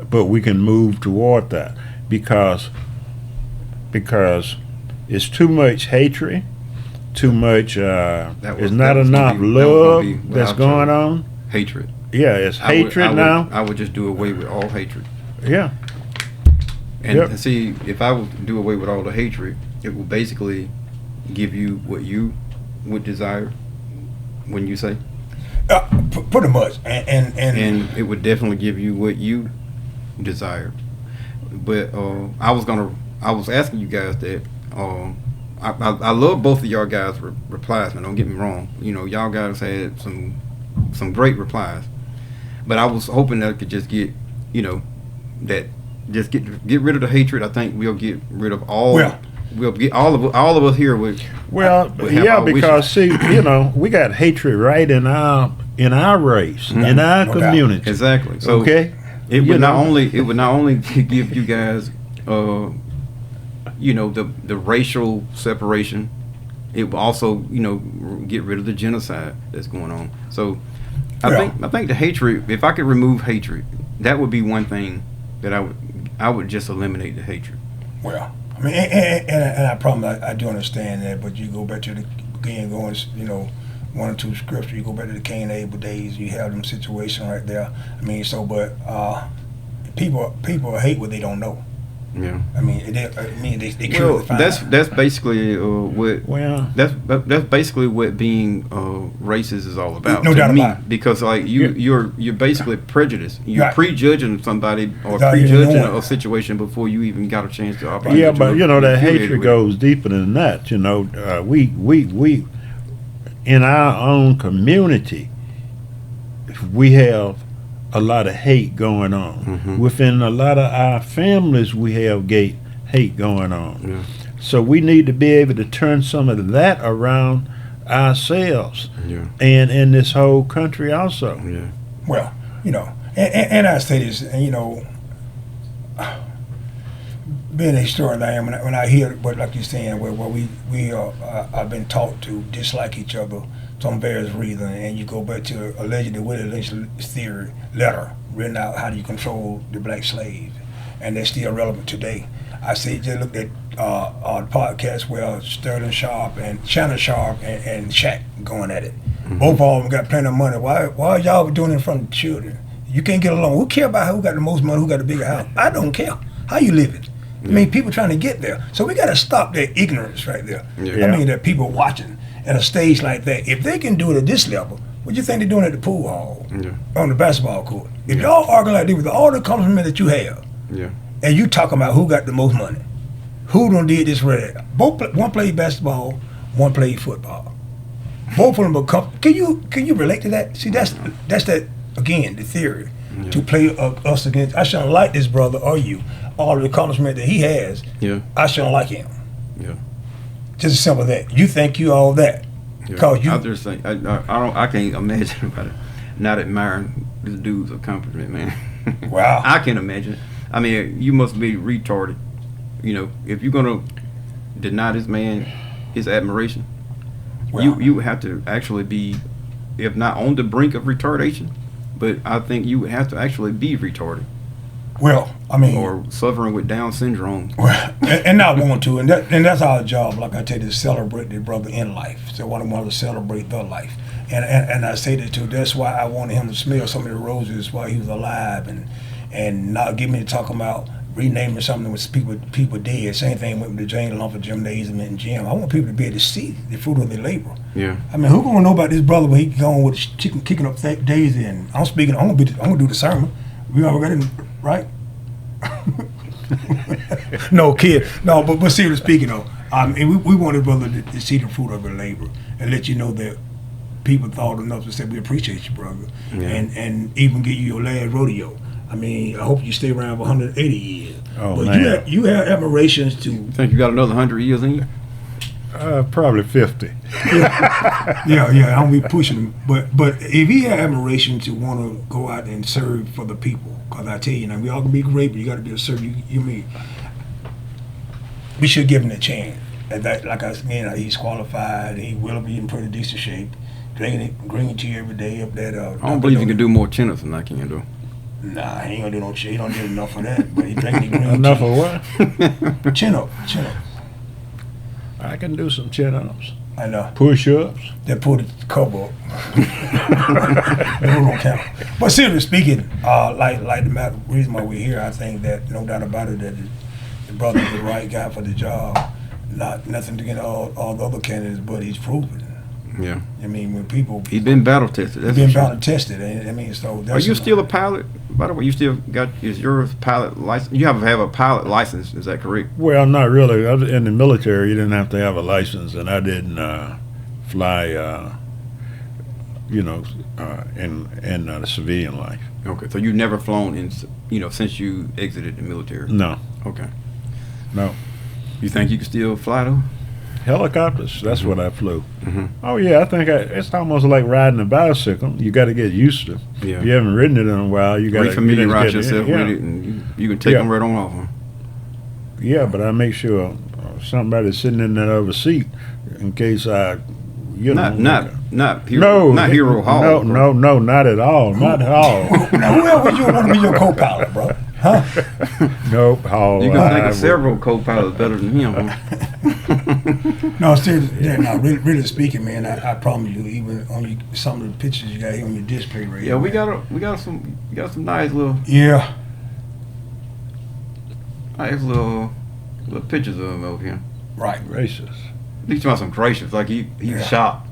but we can move toward that because it's too much hatred, too much. It's not enough love that's going on. Hatred. Yeah, it's hatred now. I would just do away with all hatred. Yeah. And see, if I would do away with all the hatred, it will basically give you what you would desire. When you say, pretty much, and it would definitely give you what you desire. But I was asking you guys that. I love both of y'all guys' replies, man. Don't get me wrong. Y'all guys had some great replies, but I was hoping that I could just get, that just get rid of the hatred. I think we'll get rid of all. Well, we'll get all of us here with. Well, yeah, because see, we got hatred right in our race, in our community. Doubt. Exactly. So okay, it would not only give you guys, the racial separation. It will also, get rid of the genocide that's going on. So, I think the hatred. If I could remove hatred, that would be one thing that I would just eliminate the hatred. Well, I mean, and I promise I do understand that, but you go back to one or two scriptures. You go back to the Cain and Abel days. You have them situation right there. I mean, but people hate what they don't know. Yeah. I mean, they well, that's basically what. Well, that's basically what being racist is all about. No doubt about it. Because like you're basically prejudiced. You're right. prejudging somebody or prejudging a situation before you even got a chance to operate. Yeah, but that hatred goes deeper than that. We in our own community, we have a lot of hate going on. Mm-hmm. Within a lot of our families, we have hate going on. Yeah. So we need to be able to turn some of that around ourselves, Yeah. and in this whole country also. Yeah. Well, and I say this, and being a historian I am, when I hear what like you're saying, where we I've been taught to dislike each other some various reasons, and you go back to allegedly Willie Lynch theory letter written out, how do you control the black slave, and they're still relevant today. I say just look at the podcast where Sterling Sharp and Shannon Sharp and Shaq going at it. Mm-hmm. Both of them got plenty of money. Why y'all doing it in front of the children? You can't get along. Who care about who got the most money, who got the bigger house? I don't care. How you living? Yeah. I mean, people trying to get there. So we got to stop that ignorance right there. Yeah. I mean, that people watching at a stage like that. If they can do it at this level, what do you think they're doing at the pool hall, on the basketball court? If y'all arguing like this with all the accomplishment that you have, and you talking about who got the most money, who done did this right? One played basketball, one played football. Both of them become. Can you relate to that? See, that's that again, the theory to play us against. I shouldn't like this brother or you. All the accomplishment that he has, I shouldn't like him. Yeah. Just as simple as that. You think you all that. Cause you. I just think I can't imagine about it. Not admiring this dude's accomplishment, man. Wow. I can't imagine it. I mean, you must be retarded. If you're gonna deny this man his admiration, you would have to actually be, if not on the brink of retardation, but I think you would have to actually be retarded. Well, I mean, or suffering with Down syndrome. Well, and not want to, and that's our job. Like I tell you, to celebrate the brother in life. So I want to celebrate the life, and I say that too. That's why I wanted him to smell some of the roses while he was alive, and not get me to talk about renaming something with people dead. Same thing with the Jane Lumper Gymnasium and gym. I want people to be able to see the fruit of their labor. Yeah. I mean, who gonna know about this brother when he going with chicken kicking up Daisy? And I'm gonna do the sermon. We already got it right. No kid, no. But seriously speaking though, we want this brother to see the fruit of their labor and let you know that people thought enough to say we appreciate you, brother, and even give you your last rodeo. I mean, I hope you stay around for 180 years. Oh, but man. you have admirations to. Think you got another 100 years in you? Probably 50. Yeah, I don't be pushing him. But if he had admiration to want to go out and serve for the people, because I tell you, now we all can be great, but you got to be able to serve. You mean we should give him a chance. And that, like I said, he's qualified. He will be in pretty decent shape. Drinking it to you every day up that. I don't believe you can do more chin-ups than I can do. Nah, he ain't gonna do no shit. He don't do enough of that. But he drinking green Enough tea. of what? Chin up. I can do some chin-ups. I know. Push-ups. They put the cover up. They don't count. But seriously speaking, like the reason why we're here, I think that no doubt about it that the brother is the right guy for the job. Nothing to get all the other candidates, but he's proven. Yeah. I mean, when people He's been battle tested. he's been battle tested. I mean, so that's Are you still a pilot? By the way, you still is your pilot license? You have a pilot license. Is that correct? Well, not really. In the military, you didn't have to have a license, and I didn't fly, in the civilian life. Okay, so you've never flown since you exited the military? No. Okay. No. You think you can still fly though? Helicopters, that's what I flew. Mm-hmm. Oh, yeah, I think it's almost like riding a bicycle. You got to get used to. Yeah. If you haven't ridden it in a while, you got to refamiliarize yourself with it, and you can take them right on off. Huh? Yeah, but I make sure somebody's sitting in that other seat in case not Hero Hall. No, not at all. Not at all. Now, who else would you want to be your co-pilot, bro? Huh? Nope, Hall. You can think of several co-pilots better than him. Huh? No, seriously, really speaking, man, I promise you, even on some of the pictures you got here on your display right Yeah, here. we got some nice little pictures of him over here. Right. Gracious. He's about some gracious, like he's shocked.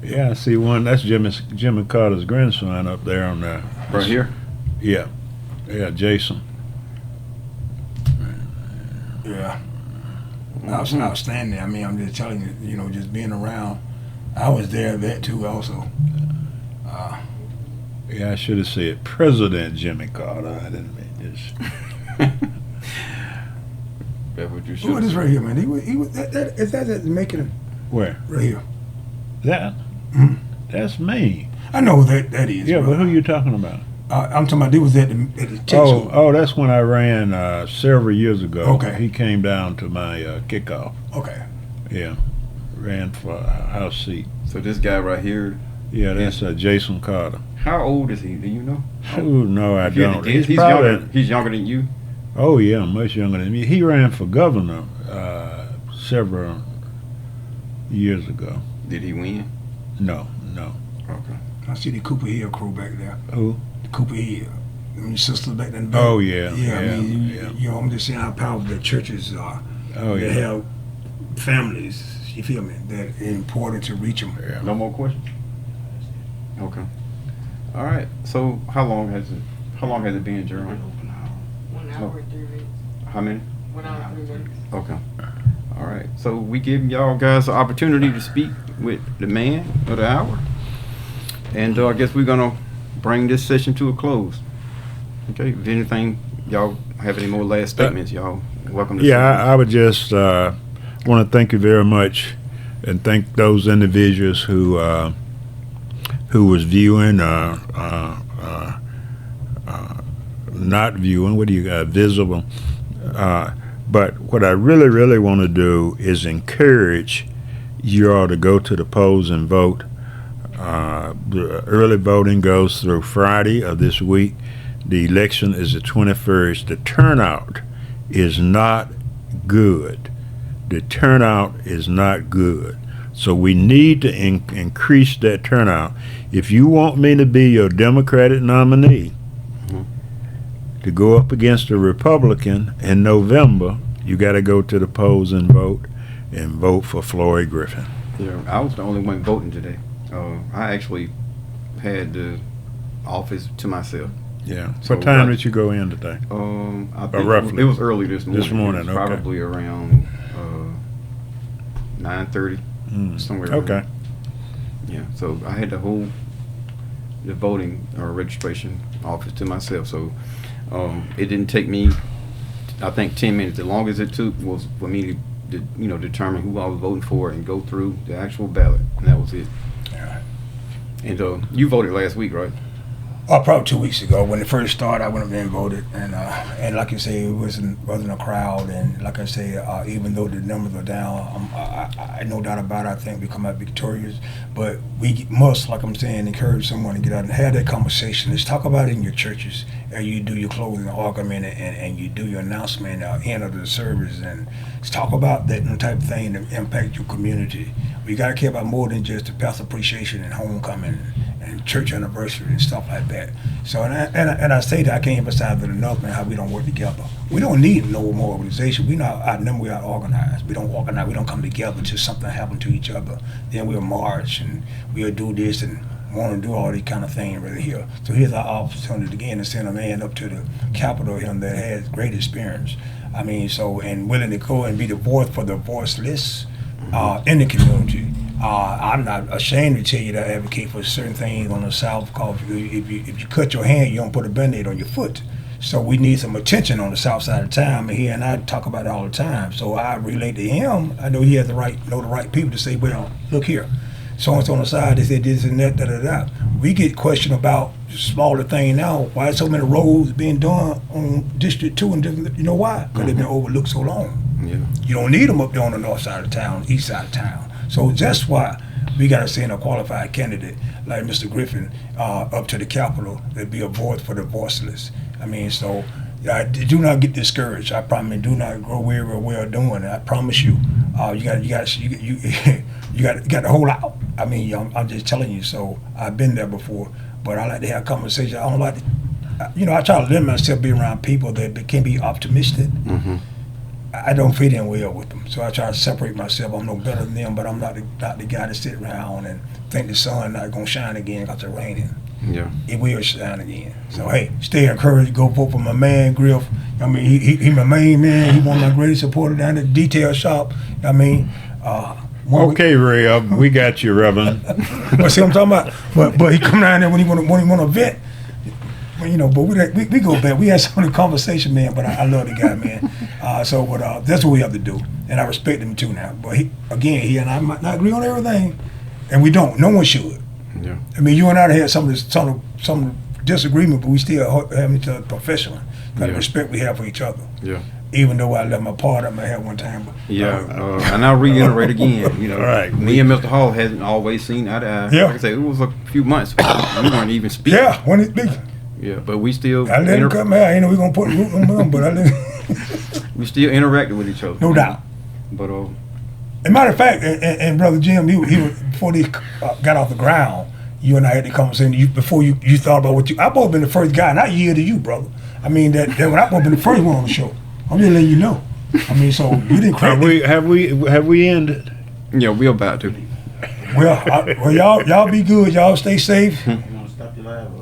Yeah, I see one. That's Jimmy Carter's grandson up there on there. Right here? Yeah, Jason. Yeah. Outstanding. I mean, I'm just telling you, just being around. I was there that too also. Yeah, I should have said President Jimmy Carter. I didn't mean this. That's what you should. Who is this right here, man? He was that making it Where? right here. That? Mhm. That's me. I know that is. Yeah, bro. but who you talking about? I'm talking about. They was at the tech school. Oh, that's when I ran several years ago. Okay. He came down to my kickoff. Okay. Yeah, ran for a house seat. So this guy right here, Yeah, that's Jason Carter. how old is he? Do you know? Oh, no, I If you had don't. to guess, he's younger than you. Oh, yeah, much younger than me. He ran for governor several years ago. Did he win? No. Okay. I see the Cooper Hill crew back there. Who? The Cooper Hill. I mean, sisters back there in the back. Oh, yeah. I mean, I'm just saying how powerful the churches are. Oh, They yeah. have families, you feel me, that it's important to reach them. Yeah. No more questions? Okay. All right. So how long has it been, Jerome? 1 hour, 3 minutes. How many? 1 hour, 3 minutes. Okay. All right. So we give y'all guys the opportunity to speak with the man of the hour. And I guess we're going to bring this session to a close. Okay. If anything, y'all have any more last statements, y'all welcome to Yeah, I would just want to thank you very much and thank those individuals who was viewing, not viewing, what do you got, visible. But what I really want to do is encourage you all to go to the polls and vote. The early voting goes through Friday of this week. The election is the 21st. The turnout is not good. The turnout is not good. So we need to increase that turnout. If you want me to be your Democratic nominee, to go up against a Republican in November, you got to go to the polls and vote for Floyd Griffin. Yeah, I was the only one voting today. I actually had the office to myself. Yeah. So What time did you go in today? I think roughly. it was early this morning. This morning, It was okay. probably around 9:30, somewhere. around Okay. there. Yeah, so I had the voting or registration office to myself. So it didn't take me, I think, 10 minutes. The longest it took was for me to determine who I was voting for and go through the actual ballot, and that was it. Yeah. And you voted last week, right? Probably 2 weeks ago when it first started, I went up there and voted, and like you say, it wasn't a crowd, and like I say, even though the numbers are down, I no doubt about it. I think we come out victorious, but we must, like I'm saying, encourage someone to get out and have that conversation. Let's talk about it in your churches, and you do your closing argument, and you do your announcement end of the service, and let's talk about that type of thing that impact your community. We got to care about more than just the pastor appreciation and homecoming and church anniversary and stuff like that. So, and I say that I can't emphasize it enough, man, how we don't work together. We don't need no more organization. We not outnumbered, we out organized. We don't organize, we don't come together until something happen to each other. Then we'll march and we'll do this and want to do all these kind of things right here. So here's our opportunity again to send a man up to the Capitol him that has great experience. I mean, so, and willing to go and be the voice for the voiceless in the community. I'm not ashamed to tell you that I advocate for certain things on the South, because if you cut your hand, you don't put a Band-Aid on your foot. So we need some attention on the South side of town, and he and I talk about it all the time. So I relate to him. I know he has the right people to say, well, look here, so-and-so on the side, they said this and that, da-da-da. We get questioned about smaller thing now. Why so many roads being done on District 2 and different, you know why? Because they've been overlooked so long. Yeah. You don't need them up there on the north side of town, east side of town. So that's why we got to send a qualified candidate like Mr. Griffin up to the Capitol to be a voice for the voiceless. I mean, so do not get discouraged. I promise. Do not grow weary or well doing. I promise you. You got to hold out. I mean, I'm just telling you. So I've been there before, but I like to have conversations. I don't like to, I try to limit myself being around people that can be optimistic. Mm-hmm. I don't fit in well with them, so I try to separate myself. I'm no better than them, but I'm not the guy to sit around and think the sun not gonna shine again because it's raining. Yeah. It will shine again. So hey, stay encouraged. Go vote for my man Griff. I mean, he my main man. He one of my greatest supporters down at the detail shop. I mean, Okay, Ray, we got you, Reverend. but see what I'm talking about? But he come down there when he want to vent. Well, but we go back. We had some of the conversation, man. But I love the guy, man. That's what we have to do, and I respect him too now. But he and I might not agree on everything, and we don't. No one should. Yeah. I mean, you and I had some disagreement, but we still have each other professionally. The respect we have for each other. Yeah. Even though I left my part up my head one time. But, and I'll reiterate again. Right. Me and Mr. Hall hasn't always seen eye to eye. Yeah. Like I said, it was a few months. We weren't even speaking. Yeah, when it big. Yeah, but we still. I let him cut my hair. We're gonna put root on him, but I let we still interacted with each other. No doubt. But as a matter of fact, and Brother Jim, he was before they got off the ground. You and I had the conversation. Before you thought about what I've always been the first guy, and I yield to you, brother. I mean that when I've always been the first one on the show. I'm just letting you know. I mean, so you didn't credit. Have we ended? yeah, we're about to. Well, y'all be good. Y'all stay safe. You want to stop your live?